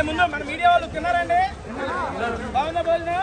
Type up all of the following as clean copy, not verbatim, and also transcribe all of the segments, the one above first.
ముందు మన మీడియా వాళ్ళు తిన్నారండి బాగుందా భోజనం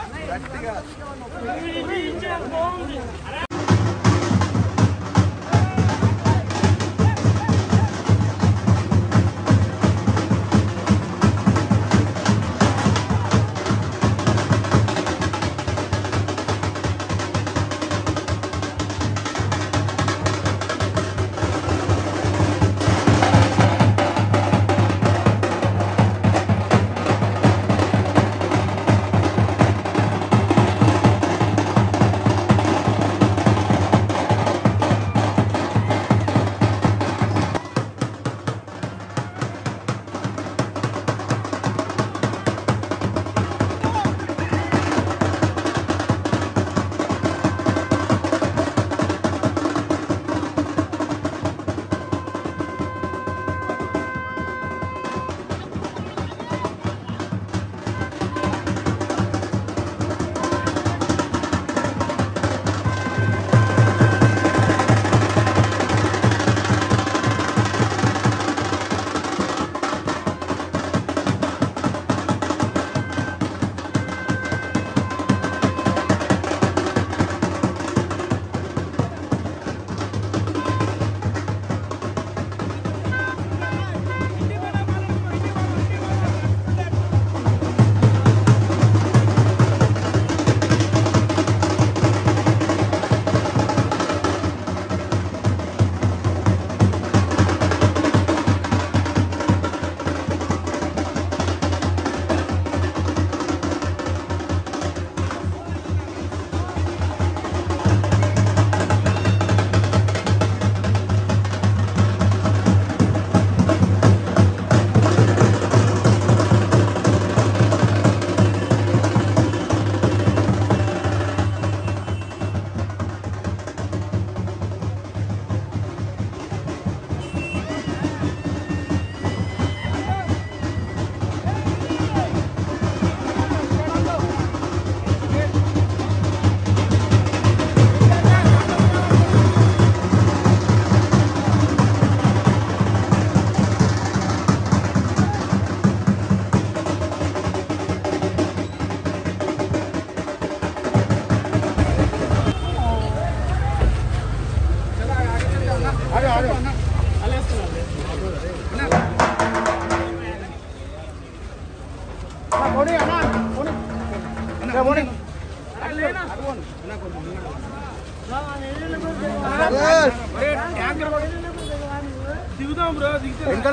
దిగుదాం బ్రో దిగుతా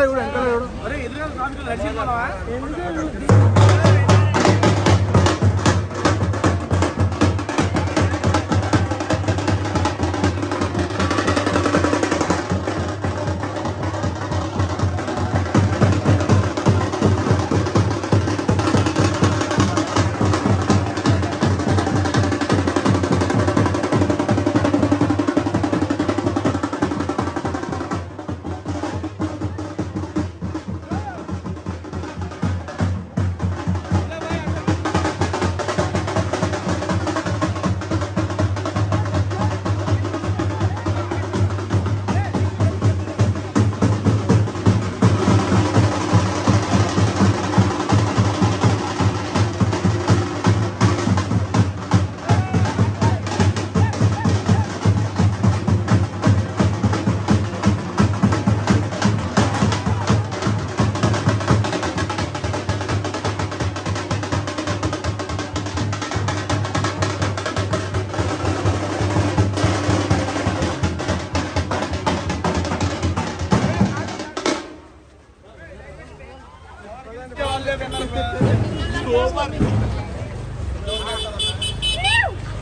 ఎదురుగా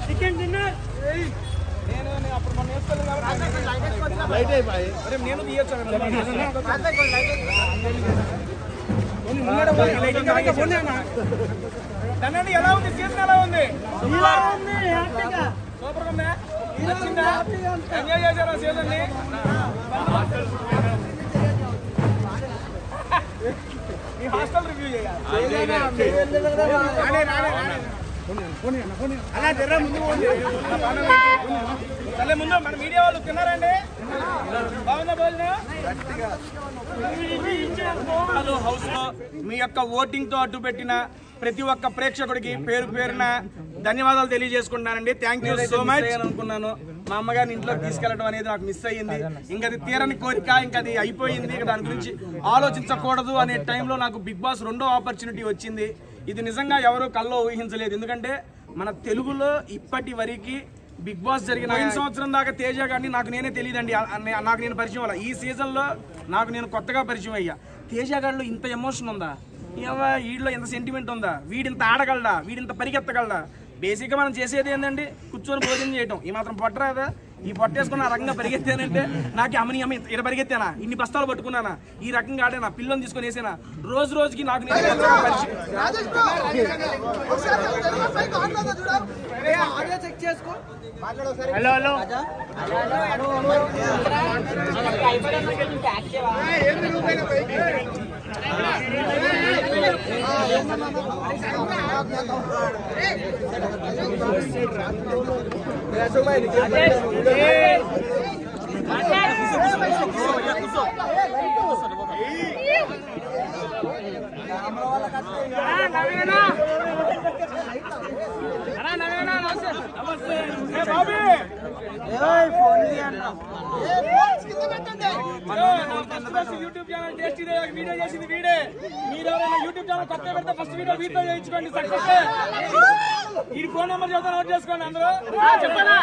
చికెన్ డిన్నర్ నేను అప్పుడు మన వేసుకోలేదు కాబట్టి లైట్ అయిపోయి అరే నేను తీయొచ్చు తనండి ఎలా ఉంది సీజన్ ఎలా ఉంది సూపర్ ఉందా ఎంజాయ్ చేశారా సీజన్ ని మీ హాస్టల్ రివ్యూ చేయాలి ముందు మన మీడియా వాళ్ళు తిన్నారండి. బాగుందా భోజనం? హౌస్ లో మీ యొక్క ఓటింగ్ తో అడ్డు పెట్టిన ప్రతి ఒక్క ప్రేక్షకుడికి పేరు పేరున ధన్యవాదాలు తెలియజేసుకుంటున్నానండి. Thank you so much. అనుకున్నాను మా అమ్మగారిని ఇంట్లోకి తీసుకెళ్లడం అనేది నాకు మిస్ అయ్యింది. ఇంకా అది తీరని కోరిక, ఇంకా అది అయిపోయింది. దాని గురించి ఆలోచించకూడదు అనే టైంలో నాకు బిగ్ బాస్ 2వ ఆపర్చునిటీ వచ్చింది. ఇది నిజంగా ఎవరు కల్లో ఊహించలేదు. ఎందుకంటే మన తెలుగులో ఇప్పటి వరకు బిగ్ బాస్ జరిగిన 5 సంవత్సరం దాకా తేజ గారిని నాకు నేనే తెలియదండి. నాకు నేను పరిచయం అవ్వాలి. ఈ సీజన్లో నాకు నేను కొత్తగా పరిచయం అయ్యా. తేజ గారిలో ఇంత ఎమోషన్ ఉందా, వీడిలో ఇంత సెంటిమెంట్ ఉందా, వీడింత ఆడగలడా, వీడింత పరిగెత్తగలడా. బేసిక్గా మనం చేసేది ఏంటండి, కూర్చొని భోజనం చేయటం. ఈ మాత్రం పొట్టరాదా? ఈ పొట్టేసుకుని ఆ రకంగా పరిగెత్తానంటే నాకు అమ్మని ఇక్కడ పరిగెత్తానా, ఇన్ని బస్తాలు పట్టుకున్నానా, ఈ రకంగా ఆడానా, పిల్లల్ని తీసుకొని వేసానా, రోజు రోజుకి నాకు యూట్యూబ్ ఛానల్ టేస్టీ వీడియో చేసింది వీడే. మీరు ఎవరైనా యూట్యూబ్ ఛానల్ కొత్త పెడితే ఫస్ట్ వీడియో వీడియో చేయించుకోండి. సక్సెస్. ఈ ఫోన్ నెంబర్ చదువు నోట్ చేసుకోండి అందరూ. చెప్పనా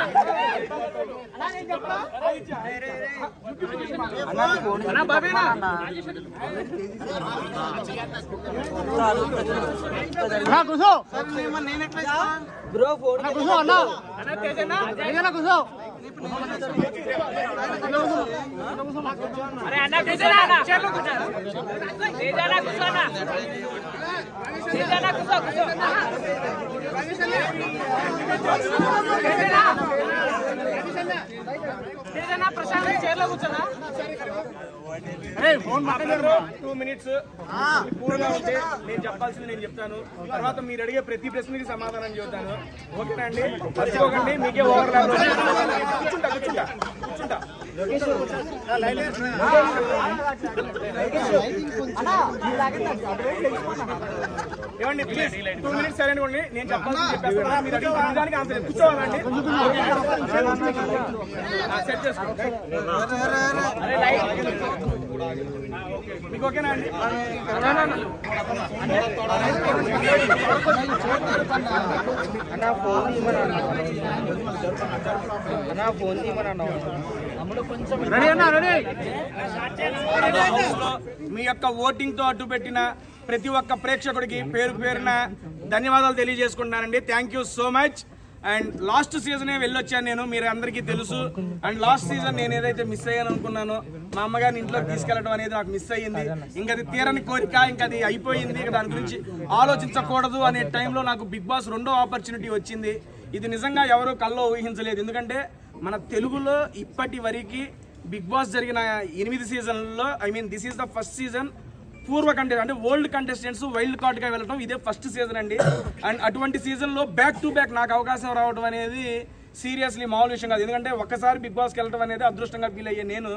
అరే అన్న కూర్చోనా చైర్లో కూర్చోనా తేజానా కూర్చోనా తేజానా కూర్చో తేజానా ప్రశాంత్ చైర్లో కూర్చోనా. అరే ఫోన్ మాట్లాడరు. 2 minutes పూర్తిగా ఉంటే నేను చెప్పాల్సింది నేను చెప్తాను. తర్వాత మీరు అడిగే ప్రతి ప్రశ్నకి సమాధానం చెబుతాను. ఓకేనా అండి? మర్చిపోకండి. మీకే ఓవర్ కూర్చుంటా ఏమండి ప్లీజ్ 2 minutes సరైన కొండి. నేను చెప్పాల్సింది చెప్పేస్తాను. మీరు అడిగిన దానికి ఆన్సర్ కూర్చోవాలండి. సెట్ చేసుకోండి. మీకు ఓకేనా అండి? మీ యొక్క ఓటింగ్ తో అడ్డు పెట్టిన ప్రతి ఒక్క ప్రేక్షకుడికి పేరు పేరున ధన్యవాదాలు తెలియజేసుకుంటున్నానండి. Thank you so much. And last సీజనే వెళ్ళొచ్చాను నేను, మీరు అందరికీ తెలుసు. అండ్ లాస్ట్ సీజన్ నేను ఏదైతే మిస్ అయ్యాను అనుకున్నానో మా అమ్మగారిని ఇంట్లోకి తీసుకెళ్లడం అనేది నాకు మిస్ అయ్యింది. ఇంకా అది తీరని కోరిక, ఇంకా అది అయిపోయింది. దాని గురించి ఆలోచించకూడదు అనే టైంలో నాకు బిగ్ బాస్ 2వ ఆపర్చునిటీ వచ్చింది. ఇది నిజంగా ఎవరు కల్లో ఊహించలేదు. ఎందుకంటే మన తెలుగులో ఇప్పటి వరకు బిగ్ బాస్ జరిగిన 8 సీజన్లలో this is the first season పూర్వ కంటెస్టెంట్ అంటే ఓల్డ్ కంటెస్టెంట్స్ వైల్డ్ కార్డ్గా వెళ్ళడం ఇదే ఫస్ట్ సీజన్ అండి. అండ్ అటువంటి సీజన్లో బ్యాక్ టు బ్యాక్ నాకు అవకాశం రావడం అనేది సీరియస్లీ మామూలు విషయం కాదు. ఎందుకంటే ఒక్కసారి బిగ్ బాస్కి వెళ్ళడం అనేది అదృష్టంగా ఫీల్ అయ్యే నేను.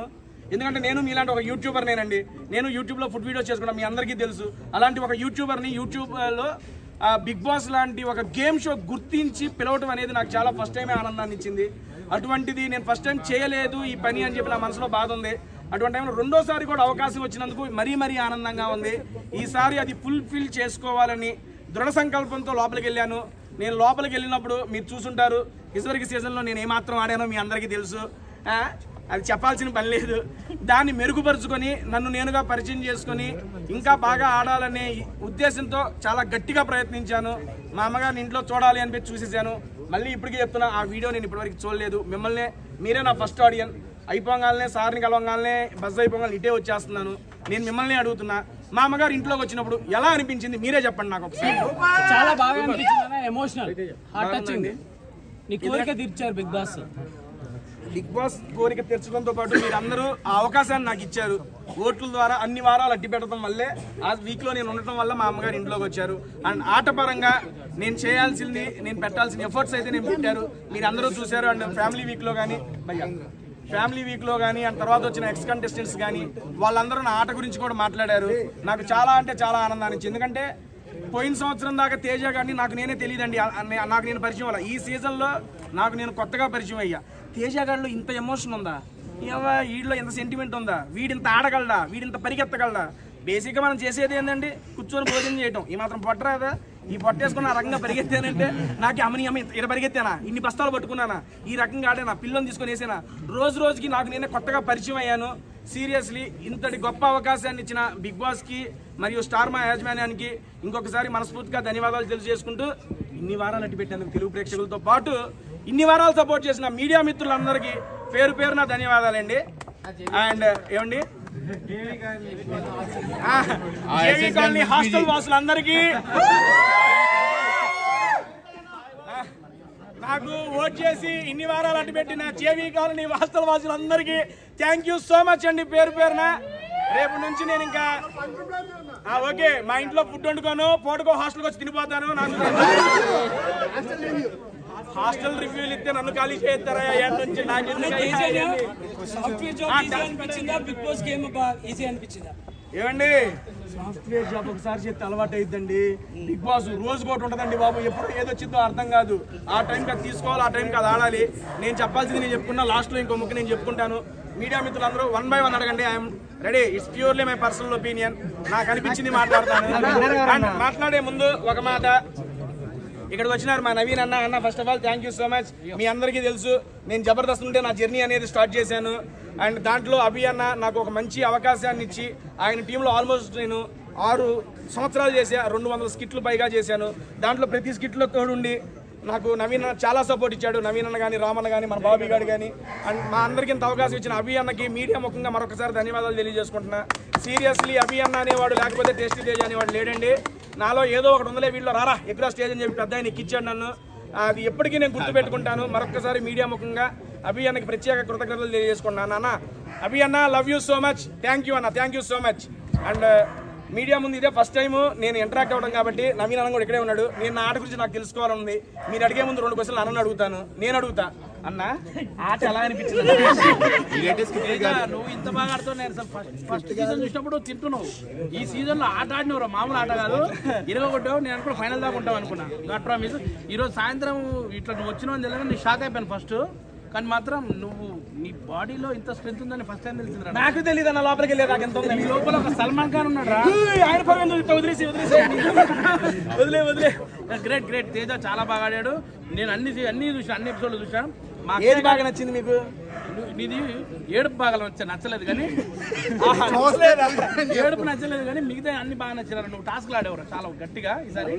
ఎందుకంటే నేను మీలాంటి ఒక యూట్యూబర్ నేనండి. నేను యూట్యూబ్లో ఫుడ్ వీడియోస్ చేసుకున్నాను, మీ అందరికీ తెలుసు. అలాంటి ఒక యూట్యూబర్ని యూట్యూబ్లో బిగ్ బాస్ లాంటి ఒక గేమ్ షో గుర్తించి పిలవటం అనేది నాకు చాలా ఫస్ట్ టైమే ఆనందాన్ని ఇచ్చింది. అటువంటిది నేను ఫస్ట్ టైం చేయలేదు ఈ పని అని చెప్పి నా మనసులో బాధ ఉంది. అటువంటి టైంలో రెండోసారి కూడా అవకాశం వచ్చినందుకు మరీ ఆనందంగా ఉంది. ఈసారి అది ఫుల్ఫిల్ చేసుకోవాలని దృఢ సంకల్పంతో లోపలికి వెళ్ళాను. నేను లోపలికి వెళ్ళినప్పుడు మీరు చూసుంటారు, ఇదివరకు సీజన్లో నేను ఏమాత్రం ఆడానో మీ అందరికీ తెలుసు. అది చెప్పాల్సిన పని లేదు. దాన్ని మెరుగుపరుచుకొని నన్ను నేనుగా పరిచయం చేసుకొని ఇంకా బాగా ఆడాలనే ఉద్దేశంతో చాలా గట్టిగా ప్రయత్నించాను. మా అమ్మగారిని ఇంట్లో చూడాలి అని చూసేసాను. మళ్ళీ ఇప్పటికీ చెప్తున్నా, ఆ వీడియో నేను ఇప్పటివరకు చూడలేదు. మీరే నా ఫస్ట్ ఆడియన్. అయిపోగానే సార్ని కలవగానే బస్ అయిపోగానే ఇటే వచ్చేస్తున్నాను. నేను మిమ్మల్ని అడుగుతున్నా, మా అమ్మగారు ఇంట్లోకి వచ్చినప్పుడు ఎలా అనిపించింది మీరే చెప్పండి నాకు ఒకసారి. చాలా బాగా అనిపించింది, ఎమోషనల్ హార్ట్ టచింగ్. నీ కోరిక తీర్చారు బిగ్ బాస్. బిగ్ బాస్ కోరిక తెచ్చుకోవడంతో పాటు మీరందరూ ఆ అవకాశాన్ని నాకు ఇచ్చారు. ఓట్ల ద్వారా అన్ని వారాలు అడ్డు పెట్టడం వల్లే ఆ వీక్లో నేను ఉండటం వల్ల మా అమ్మగారు ఇంట్లోకి వచ్చారు. అండ్ ఆటపరంగా నేను చేయాల్సింది, నేను పెట్టాల్సిన ఎఫర్ట్స్ అయితే నేను పెట్టారు, మీరు అందరూ చూశారు. అండ్ ఫ్యామిలీ వీక్లో కానీ అండ్ తర్వాత వచ్చిన ఎక్స్ కంటెస్టెంట్స్ కానీ వాళ్ళందరూ నా ఆట గురించి కూడా మాట్లాడారు. నాకు చాలా అంటే చాలా ఆనందాన్ని ఇచ్చింది. ఎందుకంటే పోయిన సంవత్సరం దాకా తేజ గారిని నాకు నేనే తెలియదండి, నాకు నేను పరిచయం అవ్వాలి. ఈ సీజన్లో నాకు నేను కొత్తగా పరిచయం అయ్యా. తేజ గారిలో ఇంత ఎమోషన్ ఉందా, వీడిలో ఎంత సెంటిమెంట్ ఉందా, వీడింత ఆడగలడా, వీడింత పరిగెత్తగలడా. బేసిక్గా మనం చేసేది ఏంటండి, కూర్చొని భోజనం చేయటం. ఈ మాత్రం పొట్టరాదా, ఈ పొట్టేసుకుని ఆ రకంగా పరిగెత్తానంటే నాకు అమ్మని ఇలా పరిగెత్తానా, ఇన్ని బస్తాలు పట్టుకున్నానా, ఈ రకంగా ఆడానా, పిల్లల్ని తీసుకొని వేసానా, రోజు రోజుకి నాకు నేనే కొత్తగా పరిచయం అయ్యాను. సీరియస్లీ ఇంతటి గొప్ప అవకాశాన్ని ఇచ్చిన బిగ్ బాస్కి మరియు స్టార్ మా యాజమాన్యానికి ఇంకొకసారి మనస్ఫూర్తిగా ధన్యవాదాలు తెలియజేసుకుంటూ, ఇన్ని వారాలు అట్టి పెట్టేందుకు తెలుగు ప్రేక్షకులతో పాటు ఇన్ని వారాలు సపోర్ట్ చేసిన మీడియా మిత్రులందరికీ పేరు పేరున ధన్యవాదాలండి. అండ్ ఏమండి జేవీ కాలనీ హాస్టల్ వాసులందరికీ, నాకు ఓట్ చేసి ఇన్ని వారాలు అడ్డు పెట్టిన జేవీ కాలనీ హాస్టల్ వాసులందరికీ థ్యాంక్ యూ సో మచ్ అండి పేరు పేరున. రేపు నుంచి నేను ఇంకా ఓకే మా ఇంట్లో ఫుడ్ వండుకోను, పూటకో హాస్టల్కి వచ్చి తినిపోతాను. నాకు హాస్టల్ రివ్యూలు ఇస్తే నన్ను ఖాళీ చేస్తారా నుంచి నాకు ఏమండి. సాఫ్ట్వేర్ జాబ్ ఒకసారి చేస్తే అలవాటు అయిద్దండి. బిగ్ బాస్ రోజు కూడా ఉంటుందండి బాబు, ఎప్పుడు ఏదొచ్చిందో అర్థం కాదు. ఆ టైంకి అది తీసుకోవాలి, ఆ టైంకి అది ఆడాలి. నేను చెప్పాల్సింది నేను చెప్పుకున్నా, లాస్ట్లో ఇంకో ముక్క నేను చెప్పుకుంటాను. మీడియా మిత్రులందరూ 1 by 1 అడగండి, I'm ready. It's purely my personal opinion, నాకు అనిపించింది మాట్లాడతాను. అండ్ మాట్లాడే ముందు ఒక మాట, ఇక్కడికి వచ్చినారు మా నవీన్ అన్న. First of all thank you so much. మీ అందరికీ తెలుసు నేను జబర్దస్త్ నుండి నా జర్నీ అనేది స్టార్ట్ చేశాను. అండ్ దాంట్లో అభి అన్న నాకు ఒక మంచి అవకాశాన్ని ఇచ్చి ఆయన టీంలో ఆల్మోస్ట్ నేను 6 సంవత్సరాలు చేశా, 200 స్కిట్లు పైగా చేశాను. దాంట్లో ప్రతి స్కిట్లో తోడుండి నాకు నవీన్ అన్న చాలా సపోర్ట్ ఇచ్చాడు. నవీన్ అన్న కానీ, రామన్న కానీ, మన బాబీ గారు కానీ, అండ్ మా అందరికీ ఇంత అవకాశం ఇచ్చిన అభి అన్నకి మీడియా ముఖంగా మరొకసారి ధన్యవాదాలు తెలియజేసుకుంటున్నా. సీరియస్లీ అభి అన్న అనేవాడు లేకపోతే టేస్టీ తేజ అనేవాడు లేడండి. నాలో ఏదో ఒకటి ఉందలే, వీళ్ళు రారా ఎక్కువ స్టేజ్ అని చెప్పి పెద్ద ఆయన ఎక్కిచ్చాడు నన్ను. అది ఎప్పటికీ నేను గుర్తుపెట్టుకుంటాను. మరొకసారి మీడియా ముఖంగా అభి అన్నకి ప్రత్యేక కృతజ్ఞతలు తెలియజేసుకుంటున్నాను. అన్న అభి అన్న, love you so much, thank you అన్న, thank you so much. And media ముందు ఇదే ఫస్ట్ టైం నేను ఇంటరాక్ట్ అవ్వడం కాబట్టి నవీన్ అన్న కూడా ఇక్కడే ఉన్నాడు. నేను నా ఆట గురించి నాకు తెలుసుకోవాలనుంది. మీరు అడిగే ముందు 2 క్వశ్చన్లు అన్న అడుగుతాను. నేను అడుగుతా, అన్న ఆట ఎలా అనిపించింది? నువ్వు ఇంత బాగా ఆడుతావు. నేను ఫస్ట్ సీజన్ చూసినప్పుడు తింటున్నావు, ఈ సీజన్ లో ఆట ఆడినవరా, మామూలు ఆట కాదు. 20 కొట్టావు, నేను అనుకున్నా ఫైనల్ దాకా ఉంటావు అనుకున్నా. Not promise. ఈరోజు సాయంత్రం ఇట్లా నువ్వు వచ్చినావు అని తెలియదు, నేను షాక్ అయిపోయాను ఫస్ట్. కానీ మాత్రం నువ్వు నీ బాడీలో ఇంత స్ట్రెంత్ ఉందని ఫస్ట్ టైం తెలిసింది. నాకు తెలియదు అన్న, లోపలికి వెళ్ళేది నాకు ఎంత ఉంది. లోపల ఒక సల్మాన్ ఖాన్ ఉన్నాడు రా, ఆయన వదిలేసి వదిలే. Great great. తేజ చాలా బాగా ఆడాడు. నేను అన్ని చూసాను, అన్ని ఎపిసోడ్లు చూసాను. ఏది బాగా నచ్చింది మీకు? నీది ఏడుపు బాగా నచ్చలేదు కానీ, ఏడుపు నచ్చలేదు కానీ మిగతా అన్ని బాగా నచ్చారు. నువ్వు టాస్క్లు ఆడేవారు చాలా గట్టిగా ఈసారి.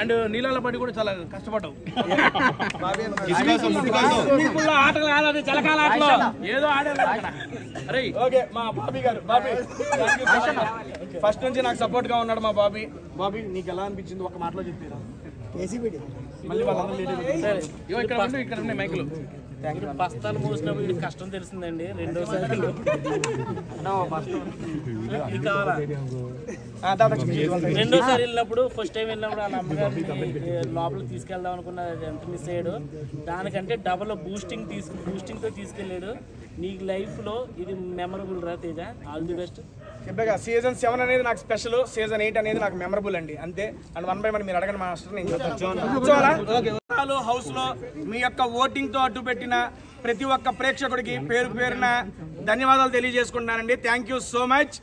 అండ్ నీళ్ళ పడి కూడా చాలా కష్టపడ్డావు. ఆటలు కాదు, చలకాల ఆటలో ఏదో ఆడారు. అరే ఓకే, మా బాబీ గారు, ఫస్ట్ నుంచి నాకు సపోర్ట్ గా ఉన్నాడు మా బాబీ. బాబీ నీకు ఎలా అనిపించింది ఒక మాటలో చెప్తారా? మళ్ళీ వాళ్ళందరూ ఇక్కడ ఉన్నాయి మైకులు. బస్తాలు మోసినప్పుడు ఇది కష్టం తెలిసిందండి. రెండోసారి వెళ్ళినప్పుడు, ఫస్ట్ టైం వెళ్ళినప్పుడు వాళ్ళ అమ్మగారిని లోపలికి తీసుకెళ్దాం అనుకున్న, ఎంత మిస్ అయ్యాడు. దానికంటే డబల్ బూస్టింగ్తో తీసుకెళ్ళాడు. నీకు లైఫ్లో ఇది మెమరబుల్ రా తేజ. All the best. చెప్పాగా సీజన్ 7 అనేది నాకు స్పెషల్, సీజన్ 8 అనేది నాకు మెమరబుల్ అండి, అంతే. అండ్ 1 by 1 మీరు అడగండి మాస్టర్, నేను కూర్చోవాలా. హౌస్ లో మీ యొక్క ఓటింగ్ తో అడ్డు పెట్టిన ప్రతి ఒక్క ప్రేక్షకుడికి పేరు పేరున ధన్యవాదాలు తెలియజేసుకుంటున్నానండి. Thank you so much.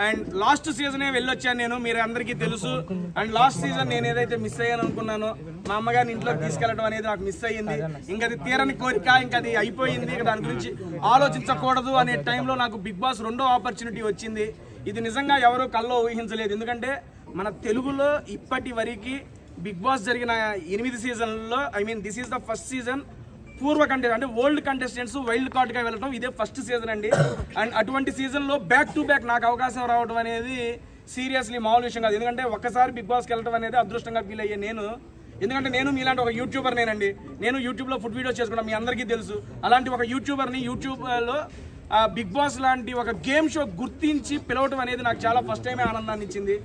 And last సీజనే వెళ్ళొచ్చాను నేను, మీరు అందరికీ తెలుసు. అండ్ లాస్ట్ సీజన్ నేను ఏదైతే మిస్ అయ్యాను అనుకున్నానో, మా అమ్మగారిని ఇంట్లోకి తీసుకెళ్లడం అనేది నాకు మిస్ అయ్యింది. ఇంకా అది తీరని కోరిక, ఇంకా అది అయిపోయింది, దాని గురించి ఆలోచించకూడదు అనే టైంలో నాకు బిగ్ బాస్ 2వ ఆపర్చునిటీ వచ్చింది. ఇది నిజంగా ఎవరు కల్లో ఊహించలేదు. ఎందుకంటే మన తెలుగులో ఇప్పటి వరకు బిగ్ బాస్ జరిగిన 8 సీజన్లలో, this is the first season పూర్వ కంటెస్టెంట్ అంటే ఓల్డ్ కంటెస్టెంట్స్ వైల్డ్ కార్డ్గా వెళ్ళడం ఇదే ఫస్ట్ సీజన్ అండి. అండ్ అటువంటి సీజన్లో బ్యాక్ టు బ్యాక్ నాకు అవకాశం రావడం అనేది సీరియస్లీ మామూలు విషయం కాదు. ఎందుకంటే ఒక్కసారి బిగ్ బాస్కి వెళ్ళడం అనేది అదృష్టంగా ఫీల్ అయ్యే నేను ఎందుకంటే నేను మీలాంటి ఒక యూట్యూబర్ నేనండి. నేను యూట్యూబ్లో ఫుడ్ వీడియోస్ చేసుకున్నాను, మీ అందరికీ తెలుసు. అలాంటి ఒక యూట్యూబర్ని యూట్యూబ్లో బిగ్ బాస్ లాంటి ఒక గేమ్ షో గుర్తించి పిలవటం అనేది నాకు చాలా ఫస్ట్ టైమే ఆనందాన్ని ఇచ్చింది.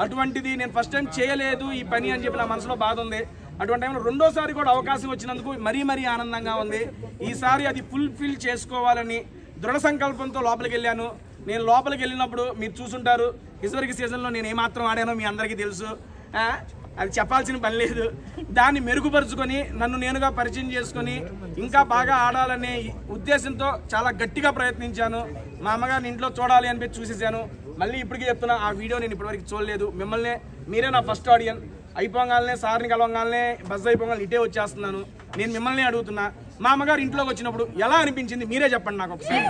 అటువంటిది నేను ఫస్ట్ టైం చేయలేదు ఈ పని అని చెప్పి నా మనసులో బాధ ఉంది. అటువంటి టైంలో రెండోసారి కూడా అవకాశం వచ్చినందుకు మరీ ఆనందంగా ఉంది. ఈసారి అది ఫుల్ఫిల్ చేసుకోవాలని దృఢ సంకల్పంతో లోపలికి వెళ్ళాను. నేను లోపలికి వెళ్ళినప్పుడు మీరు చూసుంటారు, ఇదివరకు సీజన్లో నేను ఏమాత్రం ఆడానో మీ అందరికీ తెలుసు. అది చెప్పాల్సిన పని లేదు. దాన్ని మెరుగుపరుచుకొని నన్ను నేనుగా పరిచయం చేసుకొని ఇంకా బాగా ఆడాలనే ఉద్దేశంతో చాలా గట్టిగా ప్రయత్నించాను. మా అమ్మగారిని ఇంట్లో చూడాలి అనిపించి చూసేసాను. మళ్ళీ ఇప్పటికీ చెప్తున్నా, ఆ వీడియో నేను ఇప్పటివరకు చూడలేదు. మిమ్మల్ని మీరే నా ఫస్ట్ ఆడియన్. అయిపోగానే సార్ని కలవగానే బస్ అయిపోగానే ఇటే వచ్చేస్తున్నాను. నేను మిమ్మల్ని అడుగుతున్నా, మా అమ్మగారు ఇంట్లోకి వచ్చినప్పుడు ఎలా అనిపించింది మీరే చెప్పండి నాకు ఒకసారి.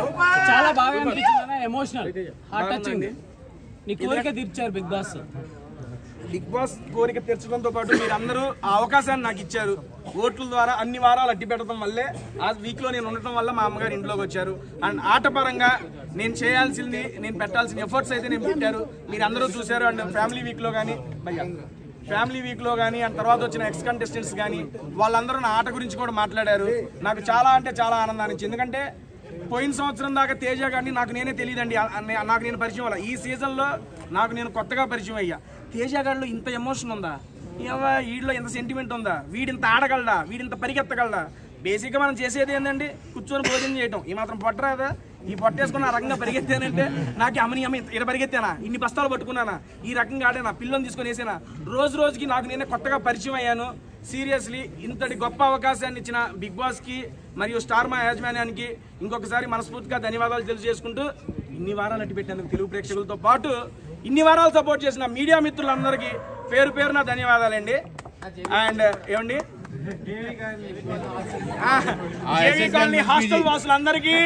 చాలా బాగా అనిపించింది, ఎమోషనల్, హార్ట్ టచింగ్. నీ కోరిక తీర్చారు బిగ్ బాస్. బిగ్ బాస్ కోరిక తీర్చడంతో పాటు మీరందరూ ఆ అవకాశాన్ని నాకు ఇచ్చారు. ఓట్ల ద్వారా అన్ని వారాలు అడ్డు పెట్టడం వల్లే ఆ వీక్లో నేను ఉండటం వల్ల మా అమ్మగారు ఇంట్లోకి వచ్చారు. అండ్ ఆటపరంగా నేను చేయాల్సింది, నేను పెట్టాల్సిన ఎఫర్ట్స్ అయితే నేను పెట్టారు, మీరు అందరూ చూశారు. అండ్ ఫ్యామిలీ వీక్లో కానీ అండ్ తర్వాత వచ్చిన ఎక్స్ కంటెస్టెంట్స్ కానీ వాళ్ళందరూ నా ఆట గురించి కూడా మాట్లాడారు. నాకు చాలా అంటే చాలా ఆనందాన్ని ఇచ్చింది. ఎందుకంటే పోయిన సంవత్సరం దాకా తేజ గారిని నాకు నేనే తెలియదండి, నాకు నేను పరిచయం అవ్వాలి. ఈ సీజన్లో నాకు నేను కొత్తగా పరిచయం అయ్యా. తేజ గారిలో ఇంత ఎమోషన్ ఉందా, వీడిలో ఇంత సెంటిమెంట్ ఉందా, వీడింత ఆడగలడా, వీడింత పరిగెత్తగలడా. బేసిక్గా మనం చేసేది ఏంటండి, కూర్చొని భోజనం చేయటం. ఈ మాత్రం పొట్టరాదా, ఈ పొట్టేసుకుని ఆ రకంగా పరిగెత్తానంటే నాకు అమ్మని ఇలా పరిగెత్తానా, ఇన్ని బస్తాలు పట్టుకున్నానా, ఈ రకంగా ఆడానా, పిల్లల్ని తీసుకొని వేసానా. రోజుకి నాకు నేనే కొత్తగా పరిచయం అయ్యాను. సీరియస్లీ ఇంతటి గొప్ప అవకాశాన్ని ఇచ్చిన బిగ్ బాస్కి మరియు స్టార్ మా యాజమాన్యానికి ఇంకొకసారి మనస్ఫూర్తిగా ధన్యవాదాలు తెలియజేసుకుంటూ, ఇన్ని వారాలు అట్టి పెట్టినందుకు తెలుగు ప్రేక్షకులతో పాటు ఇన్ని వారాలు సపోర్ట్ చేసిన మీడియా మిత్రులందరికీ పేరు పేరున ధన్యవాదాలండి. అండ్ ఏమండి జేవీ కాలనీ హాస్టల్ వాసులందరికీ,